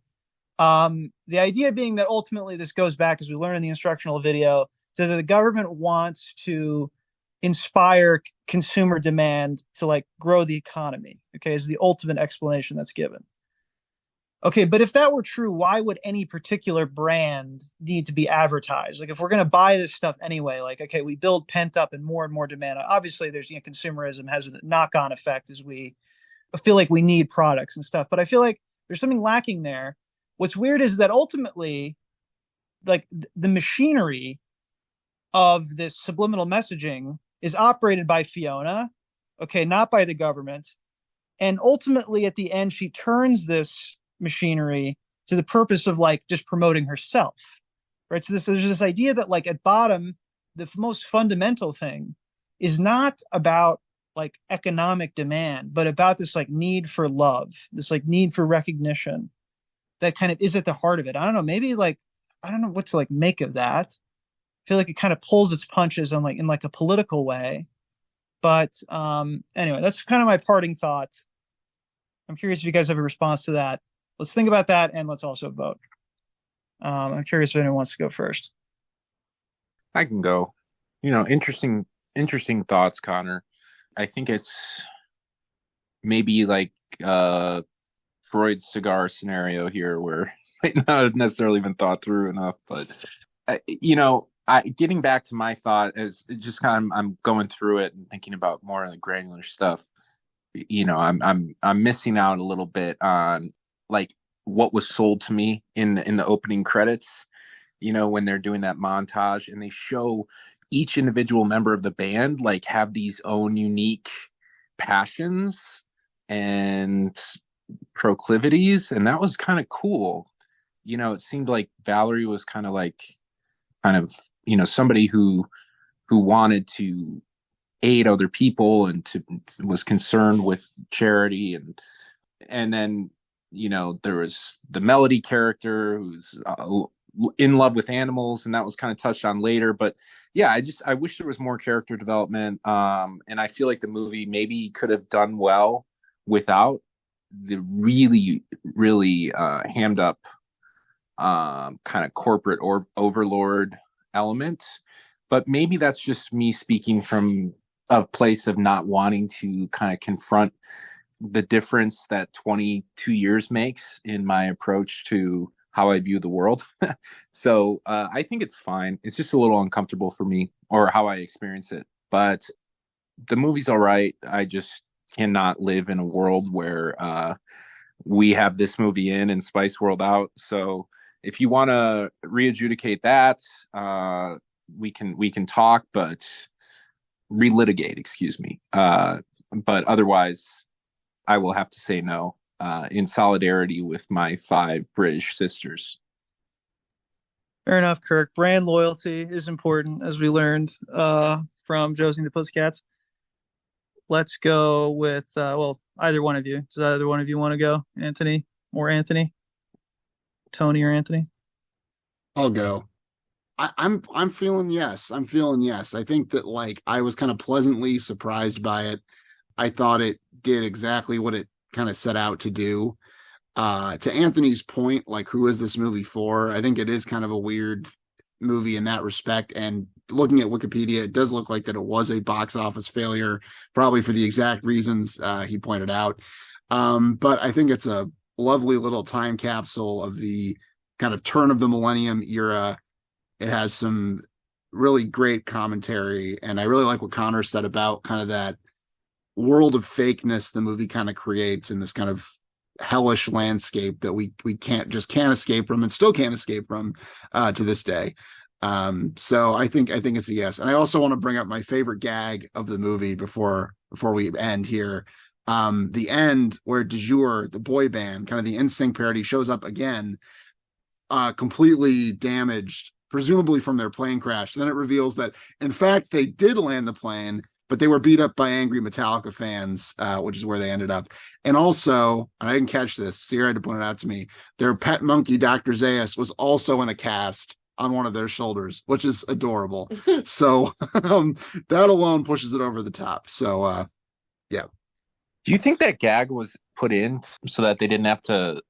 The idea being that ultimately this goes back, as we learn in the instructional video, to the government wants to inspire consumer demand to like grow the economy. Okay, is the ultimate explanation that's given. Okay, but if that were true, why would any particular brand need to be advertised? Like if we're going to buy this stuff anyway, like, okay, we build pent up and more demand. Obviously there's, you know, consumerism has a knock-on effect as we feel like we need products and stuff, but I feel like there's something lacking there. What's weird is that ultimately, like the machinery of this subliminal messaging is operated by Fiona, okay, not by the government. And ultimately at the end, she turns this machinery to the purpose of like just promoting herself, right? So there's this idea that like at bottom, the most fundamental thing is not about like economic demand, but about this like need for love, this like need for recognition that kind of is at the heart of it. I don't know, maybe like I don't know what to like make of that. I feel like it kind of pulls its punches on like in like a political way. But anyway, that's kind of my parting thought. I'm curious if you guys have a response to that. Let's think about that and let's also vote. I'm curious if anyone wants to go first. I can go. Interesting thoughts, Connor. I think it's maybe like Freud's cigar scenario here, where it not necessarily been thought through enough. But I getting back to my thought as just kind of I'm going through it and thinking about more of the granular stuff. I'm missing out a little bit on like what was sold to me in the opening credits. When they're doing that montage and they show each individual member of the band like have these own unique passions and proclivities, and that was kind of cool. It seemed like Valerie was kind of somebody who wanted to aid other people and was concerned with charity, and then there was the Melody character who's in love with animals, and that was kind of touched on later. But yeah, I wish there was more character development, and I feel like the movie maybe could have done well without the really really hammed up kind of corporate or overlord element. But maybe that's just me speaking from a place of not wanting to kind of confront the difference that 22 years makes in my approach to how I view the world. So I think it's fine. It's just a little uncomfortable for me, or how I experience it. But the movie's all right. I just cannot live in a world where we have this movie in and Spice World out. So if you want to re-adjudicate that, we can talk, but relitigate, excuse me. But otherwise, I will have to say no, in solidarity with my 5 British sisters. Fair enough, Kirk. Brand loyalty is important, as we learned from Josie and the Pussycats. Let's go with either one of you. Does either one of you want to go? Anthony or Anthony? Tony or Anthony? I'll go. I'm feeling yes. I'm feeling yes. I think that like I was kind of pleasantly surprised by it. I thought it did exactly what it kind of set out to do. To Anthony's point, like who is this movie for? I think it is kind of a weird movie in that respect. And looking at Wikipedia, it does look like that it was a box office failure, probably for the exact reasons he pointed out. But I think it's a lovely little time capsule of the kind of turn of the millennium era. It has some really great commentary, and I really like what Connor said about kind of that world of fakeness the movie kind of creates in this kind of hellish landscape that we can't escape from and still can't escape from to this day. So I think it's a yes. And I also want to bring up my favorite gag of the movie before we end here. The end where De Jour, the boy band, kind of the NSYNC parody, shows up again, completely damaged, presumably from their plane crash. Then it reveals that, in fact, they did land the plane, but they were beat up by angry Metallica fans, which is where they ended up. And also, and I didn't catch this, Sierra had to point it out to me, their pet monkey, Dr. Zaius, was also in a cast on one of their shoulders, which is adorable. So that alone pushes it over the top. So, yeah. Do you think that gag was put in so that they didn't have to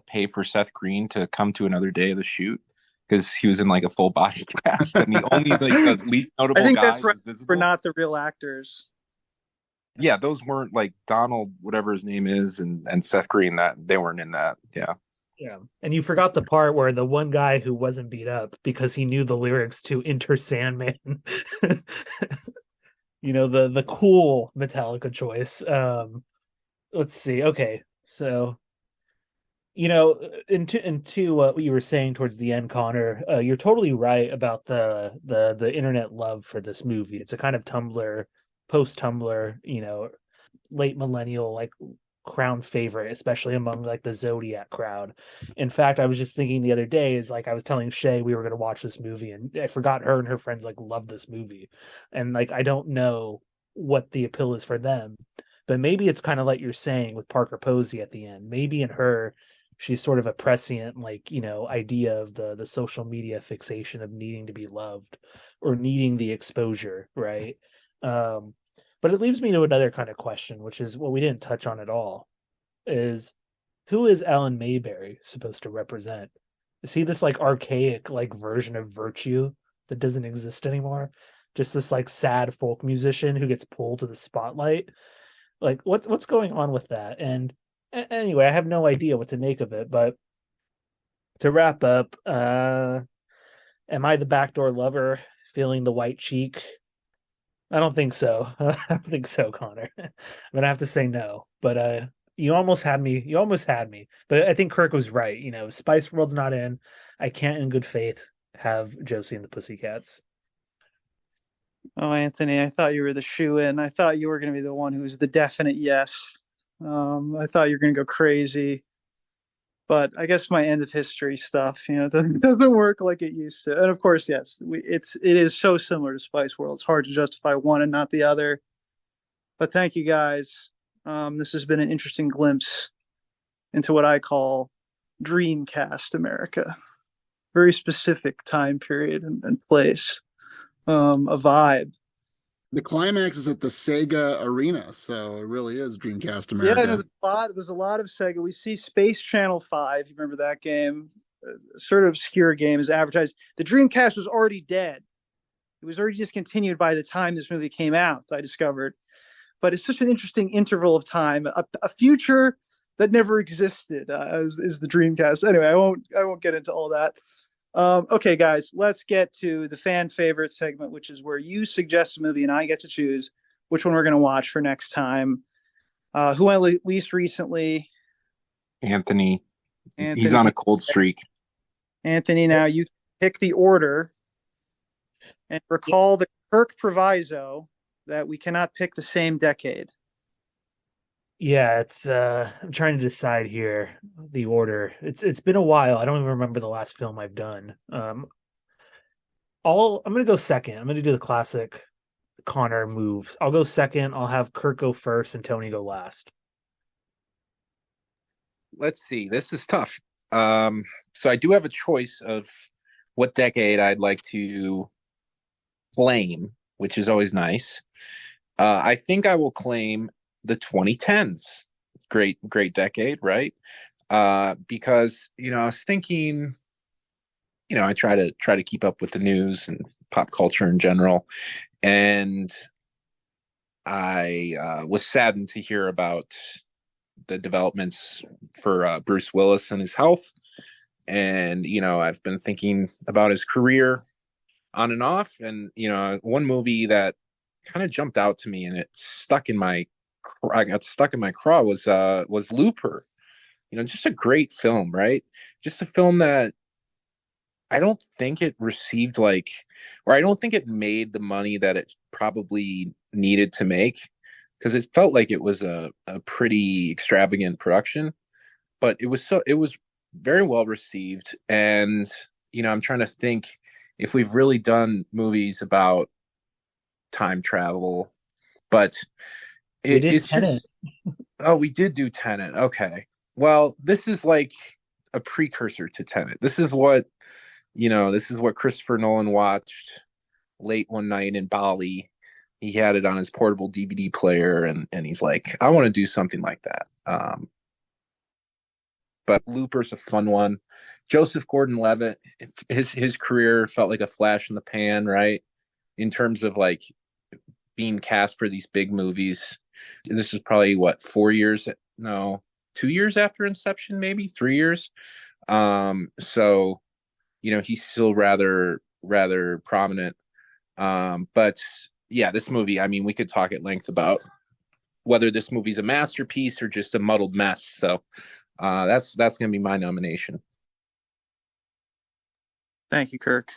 pay for Seth Green to come to another day of the shoot? Because he was in like a full body cast, and the only like the least notable I think guy that's right. was visible. For not the real actors. Yeah, those weren't like Donald, whatever his name is, and Seth Green. That they weren't in that. Yeah. Yeah. And you forgot the part where the one guy who wasn't beat up because he knew the lyrics to Enter Sandman. The cool Metallica choice. Let's see. Okay. So, into what you were saying towards the end, Connor, you're totally right about the internet love for this movie. It's a kind of Tumblr, post-Tumblr, late millennial, like crown favorite, especially among like the Zodiac crowd. In fact, I was just thinking the other day, is like I was telling Shay we were going to watch this movie, and I forgot her and her friends like love this movie, and like I don't know what the appeal is for them. But maybe it's kind of like you're saying with Parker Posey at the end. Maybe in her, she's sort of a prescient, like, idea of the social media fixation of needing to be loved or needing the exposure, right? But it leaves me to another kind of question, which is what we didn't touch on at all, is who is Alan Mayberry supposed to represent? Is he this like archaic like version of virtue that doesn't exist anymore? Just this like sad folk musician who gets pulled to the spotlight? Like what's going on with that? And anyway, I have no idea what to make of it, but to wrap up, am I the backdoor lover feeling the white cheek? I don't think so. I don't think so, Connor. I'm gonna have to say no. But you almost had me. You almost had me. But I think Kirk was right. Spice World's not in. I can't, in good faith, have Josie and the Pussycats. Oh, Anthony, I thought you were the shoe-in. I thought you were going to be the one who was the definite yes. I thought you were going to go crazy. But I guess my end of history stuff, doesn't work like it used to. And of course, yes, it is so similar to Spice World. It's hard to justify one and not the other. But thank you guys. This has been an interesting glimpse into what I call Dreamcast America. Very specific time period and place, a vibe. The climax is at the Sega Arena, so it really is Dreamcast Yeah, America. there's a lot of Sega. We see Space Channel 5. You remember that game? Sort of obscure game is advertised. The Dreamcast was already dead. It was already discontinued by the time this movie came out, I discovered. But it's such an interesting interval of time, a future that never existed is the Dreamcast. Anyway, I won't get into all that. Okay, guys, let's get to the fan favorite segment, which is where you suggest a movie and I get to choose which one we're going to watch for next time. Who went least recently? Anthony. He's on a cold streak. Anthony, now you pick the order and recall the Kirk proviso that we cannot pick the same decade. Yeah, it's I'm trying to decide here the order. It's been a while. I don't even remember the last film I've done. I'm gonna go second. I'm gonna do the classic Connor moves. I'll go second. I'll have Kirk go first and Tony go last. Let's see. This is tough. So I do have a choice of what decade I'd like to claim, which is always nice. I think I will claim the 2010s. Great decade, right? Because I was thinking, I try to keep up with the news and pop culture in general, and I was saddened to hear about the developments for Bruce Willis and his health. And I've been thinking about his career on and off, and one movie that kind of jumped out to me and I got stuck in my craw was Looper. Just a great film, right? Just a film that I don't think it received or I don't think it made the money that it probably needed to make, because it felt like it was a pretty extravagant production, but it was very well received. And I'm trying to think if we've really done movies about time travel, but it's just we did do Tenet. Okay, well, this is like a precursor to Tenet. This is what Christopher Nolan watched late one night in Bali. He had it on his portable DVD player, and he's like, I want to do something like that. But Looper's a fun one. Joseph Gordon-Levitt, his career felt like a flash in the pan, right? In terms of like being cast for these big movies. This is probably 4 years? No, 2 years after Inception, maybe 3 years. So he's still rather prominent. But yeah, this movie, I mean, we could talk at length about whether this movie's a masterpiece or just a muddled mess. So that's going to be my nomination. Thank you, Kirk.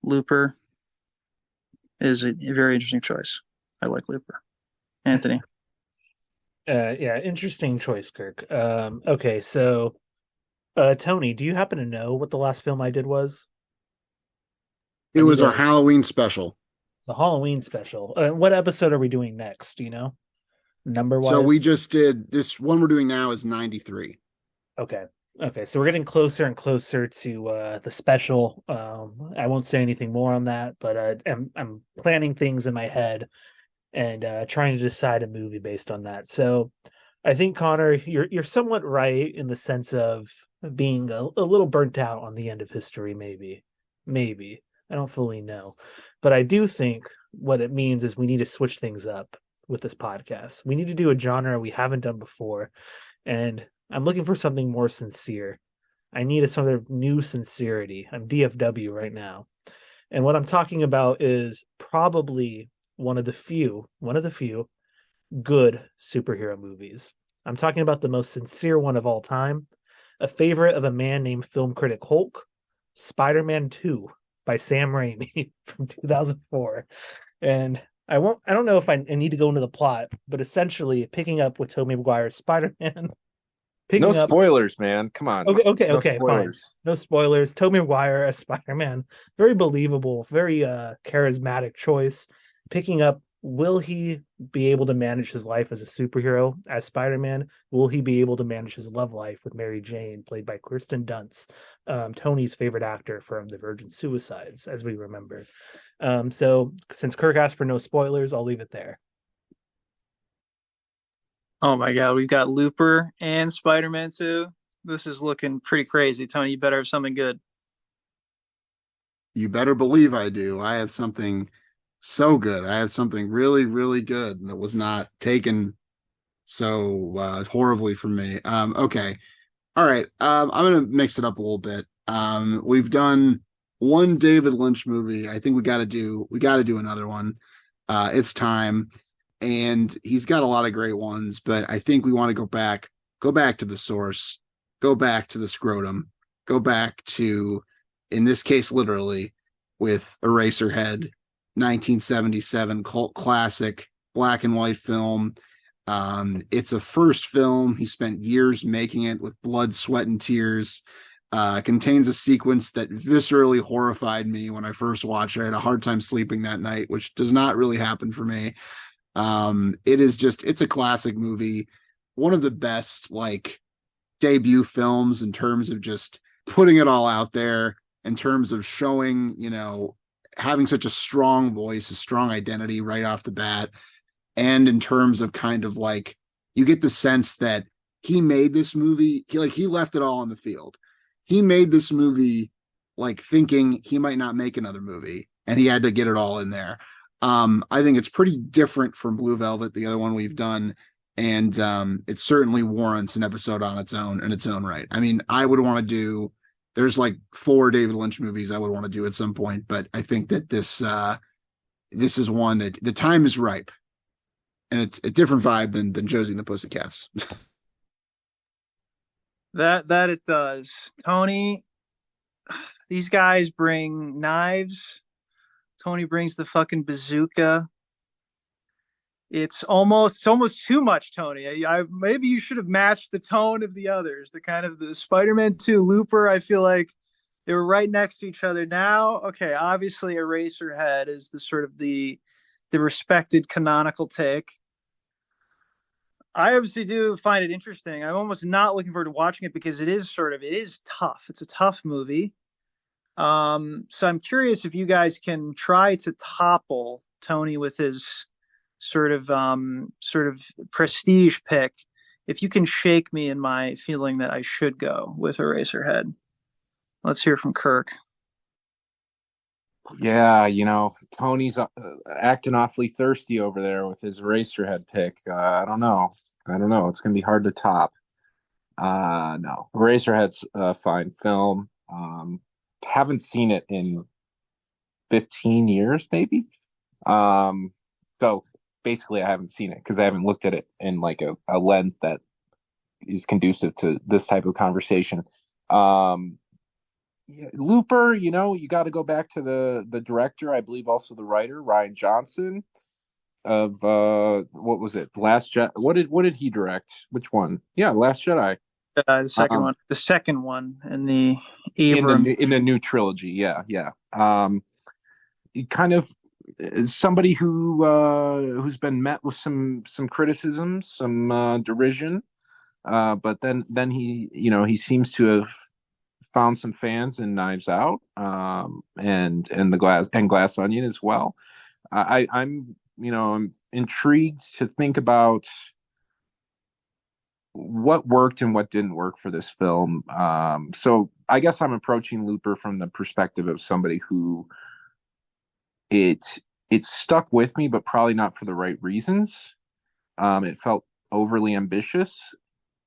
Looper is a very interesting choice. I like Looper. Anthony. Yeah, interesting choice, Kirk. Okay, so Tony, do you happen to know what the last film I did was? It was our Halloween special. The Halloween special. What episode are we doing next? Do you know? Number So we wise? just did this one we're doing now is 93. Okay. Okay. So we're getting closer and closer to the special. I won't say anything more on that, but I'm planning things in my head and trying to decide a movie based on that. So I think Connor, you're somewhat right in the sense of being a little burnt out on the end of history, maybe. I don't fully know, but I do think what it means is we need to switch things up with this podcast. We need to do a genre we haven't done before, and I'm looking for something more sincere. I need a sort of new sincerity. I'm DFW right now, and what I'm talking about is probably one of the few good superhero movies. I'm talking about the most sincere one of all time, a favorite of a man named film critic Hulk, Spider-Man 2 by Sam Raimi from 2004. And I don't know if I need to go into the plot, but essentially picking up with Tobey Maguire's Spider-Man, No picking up spoilers, man. Come on. No okay, fine. spoilers. No spoilers. Tobey Maguire as Spider-Man, very believable, very charismatic choice. Picking up, will he be able to manage his life as a superhero as Spider-Man? Will he be able to manage his love life with Mary Jane, played by Kirsten Dunst, Tony's favorite actor from The Virgin Suicides, as we remember. So since Kirk asked for no spoilers, I'll leave it there. Oh my God, we've got Looper and Spider-Man 2. This is looking pretty crazy. Tony, you better have something good. You better believe I do. I have something so good. I have something really, really good that was not taken so horribly from me. Okay. All right. I'm gonna mix it up a little bit. We've done one David Lynch movie. I think we gotta do another one. It's time. And he's got a lot of great ones, but I think we want to go back to the source, go back to the scrotum, go back to, in this case, literally, with Eraserhead, 1977 cult classic, black and white film. It's a first film. He spent years making it with blood, sweat, and tears. Contains a sequence that viscerally horrified me when I first watched it. I had a hard time sleeping that night, which does not really happen for me. It's a classic movie, one of the best like debut films in terms of just putting it all out there, in terms of showing, having such a strong voice, a strong identity right off the bat, and in terms of kind of like you get the sense that he made this movie, he left it all on the field. He made this movie like thinking he might not make another movie, and he had to get it all in there. I think it's pretty different from Blue Velvet, the other one we've done, and it certainly warrants an episode on its own in its own right. I mean, I would want to do. There's like 4 David Lynch movies I would want to do at some point, but I think that this is one that the time is ripe, and it's a different vibe than Josie and the Pussycats. That it does. Tony, these guys bring knives. Tony brings the fucking bazooka. It's almost too much, Tony. Maybe you should have matched the tone of the others. The kind of the Spider-Man 2 Looper. I feel like they were right next to each other. Now, okay, obviously Eraserhead is the sort of the respected canonical take. I obviously do find it interesting. I'm almost not looking forward to watching it because it is tough. It's a tough movie. So I'm curious if you guys can try to topple Tony with his sort of prestige pick. If you can shake me in my feeling that I should go with Eraserhead. Let's hear from Kirk. Yeah, Tony's acting awfully thirsty over there with his Eraserhead pick. I don't know. It's gonna be hard to top. No, Eraserhead's a fine film. Haven't seen it in 15 years, maybe. So basically, I haven't seen it because I haven't looked at it in like a lens that is conducive to this type of conversation. Yeah, Looper, you got to go back to the director, I believe, also the writer, Rian Johnson of what was it? Last Jedi. What did he direct? Which one? Yeah, Last Jedi. The second one, and the Abram in the new trilogy. Yeah. He kind of somebody who's been met with some criticism, some derision, but then he seems to have found some fans in Knives Out, and Glass Onion as well. I'm intrigued to think about what worked and what didn't work for this film. So I guess I'm approaching Looper from the perspective of somebody who it stuck with me, but probably not for the right reasons. It felt overly ambitious.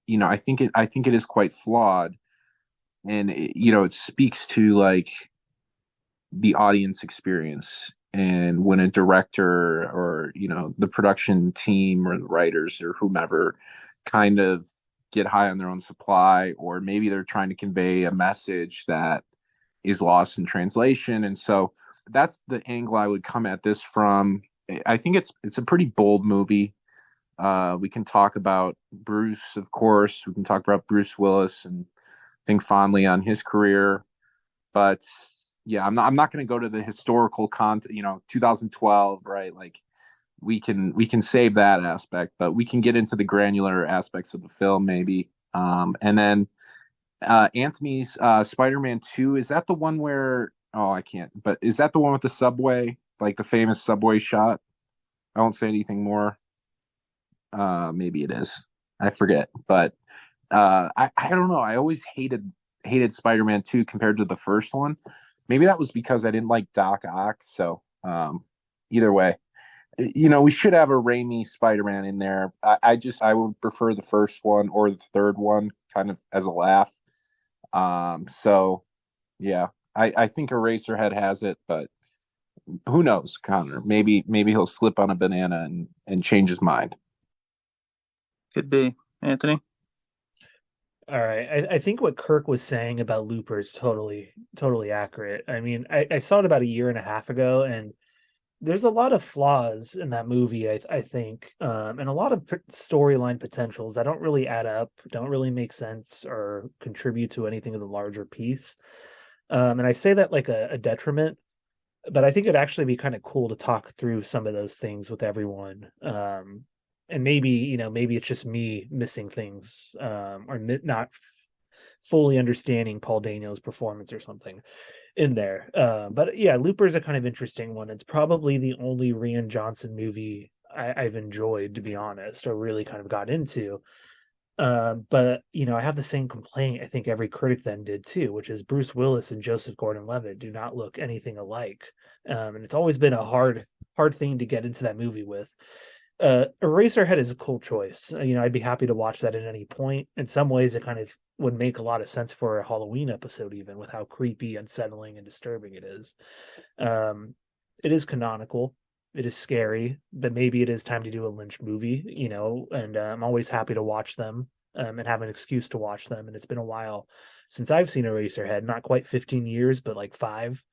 I think it is quite flawed, and it speaks to like the audience experience. And when a director or the production team or the writers or whomever kind of get high on their own supply, or maybe they're trying to convey a message that is lost in translation. And so that's the angle I would come at this from. I think it's a pretty bold movie. We can talk about Bruce, of course. We can talk about Bruce Willis and think fondly on his career. But yeah, I'm not going to go to the historical 2012, right? Like we can save that aspect, but we can get into the granular aspects of the film maybe. And then Anthony's Spider-Man 2, is that the one where I can't, but is that the one with the subway, like the famous subway shot? I won't say anything more. Maybe it is. I forget. But I don't know. I always hated Spider-Man 2 compared to the first one. Maybe that was because I didn't like Doc Ock. So either way, we should have a Raimi Spider-Man in there. I would prefer the first one or the third one kind of as a laugh. So yeah, I think Eraserhead has it, but who knows, Connor? Maybe he'll slip on a banana and change his mind. Could be. Anthony? All right. I think what Kirk was saying about Looper is totally accurate. I mean, I saw it about a year and a half ago, and there's a lot of flaws in that movie, I think, and a lot of storyline potentials that don't really add up, don't really make sense, or contribute to anything of the larger piece. And I say that like a detriment, but I think it'd actually be kind of cool to talk through some of those things with everyone. And maybe it's just me missing things, or not fully understanding Paul Dano's performance or something in there. But yeah, Looper's a kind of interesting one. It's probably the only Rian Johnson movie I've enjoyed, to be honest, or really kind of got into. But I have the same complaint I think every critic then did too, which is Bruce Willis and Joseph Gordon-Levitt do not look anything alike. And it's always been a hard thing to get into that movie with. Eraserhead is a cool choice. I'd be happy to watch that at any point. In some ways, it kind of would make a lot of sense for a Halloween episode, even with how creepy, unsettling, and disturbing it is. It is canonical. It is scary, but maybe it is time to do a Lynch movie, and I'm always happy to watch them and have an excuse to watch them. And it's been a while since I've seen Eraserhead, not quite 15 years, but like 5,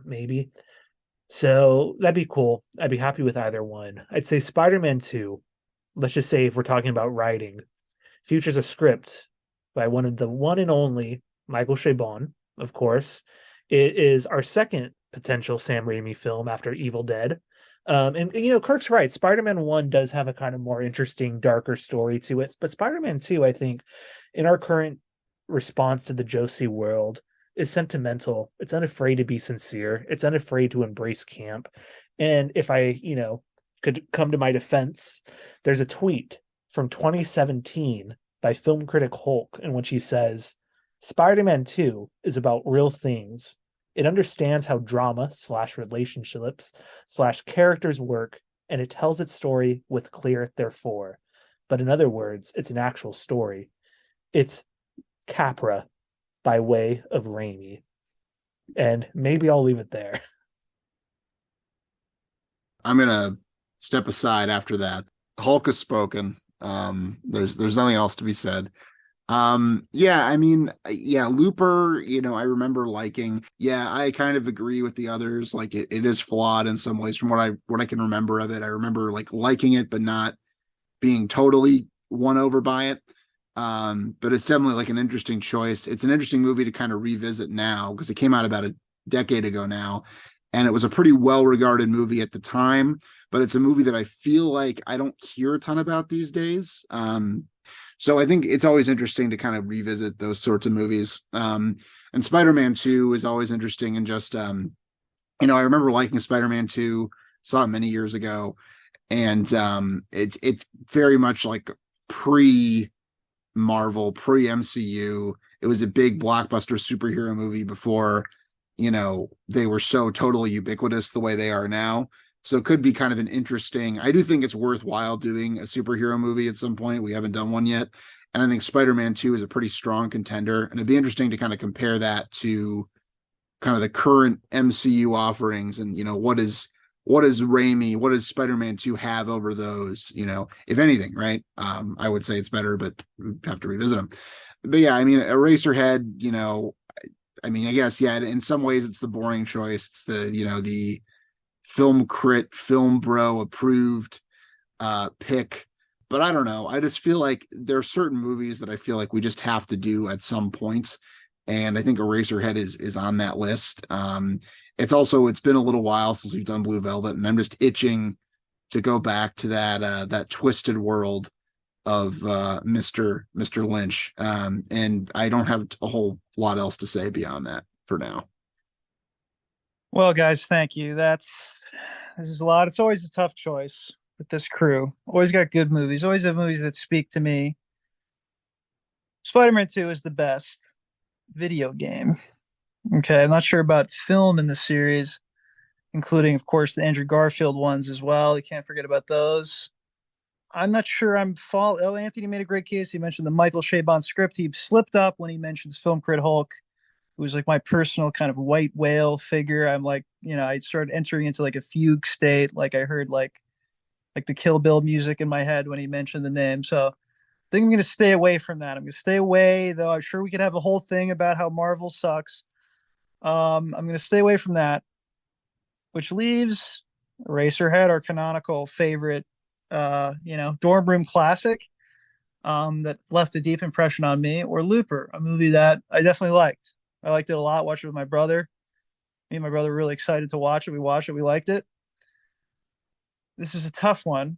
maybe. So that'd be cool. I'd be happy with either one. I'd say Spider-Man 2, let's just say if we're talking about writing, features a script by one and only Michael Chabon, of course. It is our second potential Sam Raimi film after Evil Dead. And Kirk's right. Spider-Man 1 does have a kind of more interesting, darker story to it. But Spider-Man 2, I think, in our current response to the Josie world, is sentimental. It's unafraid to be sincere. It's unafraid to embrace camp. And if I, could come to my defense, there's a tweet from 2017 by film critic Hulk in which he says, Spider-Man 2 is about real things. It understands how drama / relationships / characters work, and it tells its story with clear therefore. But in other words, it's an actual story. It's Capra by way of Raimi. And maybe I'll leave it there. I'm gonna step aside after that. Hulk has spoken. There's nothing else to be said. Looper, I remember liking. Yeah, I kind of agree with the others. Like it is flawed in some ways from what I can remember of it. I remember like liking it, but not being totally won over by it. But it's definitely like an interesting choice. It's an interesting movie to kind of revisit now because it came out about a decade ago now. and it was a pretty well-regarded movie at the time, but it's a movie that I feel like I don't hear a ton about these days. So I think it's always interesting to kind of revisit those sorts of movies. And Spider-Man 2 is always interesting, and just I remember liking Spider-Man 2, saw it many years ago, and it's very much like pre-Marvel, pre-MCU. It was a big blockbuster superhero movie before, they were so totally ubiquitous the way they are now. So it could be kind of an interesting, I do think it's worthwhile doing a superhero movie at some point. We haven't done one yet. And I think Spider-Man 2 is a pretty strong contender. And it'd be interesting to kind of compare that to kind of the current MCU offerings, and, what does Raimi, what does Spider-Man 2 have over those, if anything, right? I would say it's better, but we have to revisit them. But yeah, I mean, Eraserhead, I guess, yeah, in some ways it's the boring choice. It's the film crit, film bro approved pick. But I don't know. I just feel like there are certain movies that I feel like we just have to do at some point. And I think Eraserhead is on that list. It's been a little while since we've done Blue Velvet, and I'm just itching to go back to that twisted world of Mr. Lynch. And I don't have a whole lot else to say beyond that for now. Well, guys, thank you. This is a lot. It's always a tough choice with this crew. Always got good movies. Always have movies that speak to me. Spider-Man 2 is the best video game. Okay, I'm not sure about film in the series, including, of course, the Andrew Garfield ones as well. You can't forget about those. I'm not sure Anthony made a great case. He mentioned the Michael Chabon script. He slipped up when he mentions Film Crit Hulk, who was like my personal kind of white whale figure. I'm like, I started entering into like a fugue state. Like I heard like the Kill Bill music in my head when he mentioned the name. So I think I'm going to stay away from that. I'm going to stay away, though I'm sure we could have a whole thing about how Marvel sucks. I'm going to stay away from that, which leaves Eraserhead, our canonical favorite, dorm room classic that left a deep impression on me, or Looper, a movie that I definitely liked. I liked it a lot. Watched it with my brother. Me and my brother were really excited to watch it. We watched it. We liked it. This is a tough one.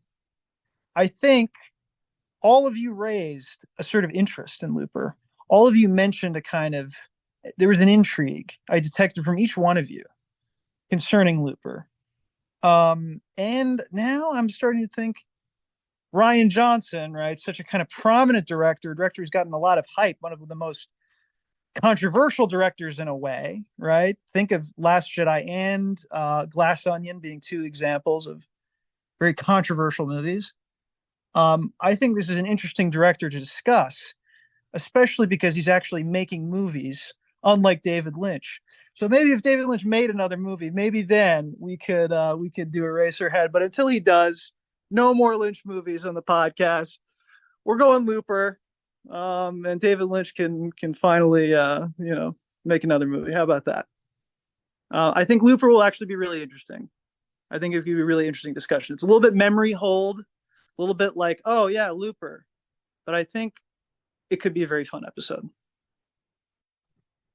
I think all of you raised a sort of interest in Looper. All of you mentioned there was an intrigue I detected from each one of you concerning Looper. And now I'm starting to think Rian Johnson, right? Such a kind of prominent director who's gotten a lot of hype, one of the most controversial directors in a way, right? Think of Last Jedi and Glass Onion being two examples of very controversial movies. I think this is an interesting director to discuss, especially because he's actually making movies, unlike David Lynch. So maybe if David Lynch made another movie, maybe then we could do Eraserhead. But until he does, no more Lynch movies on the podcast. We're going Looper, and David Lynch can finally make another movie. How about that? I think Looper will actually be really interesting. I think it could be a really interesting discussion. It's a little bit memory hold, a little bit like, oh yeah, Looper, but I think it could be a very fun episode.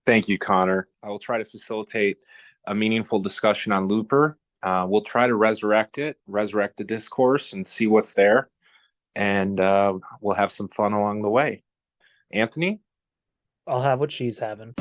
Thank you, Connor. I will try to facilitate a meaningful discussion on Looper. We'll try to resurrect the discourse, and see what's there. And we'll have some fun along the way. Anthony? I'll have what she's having.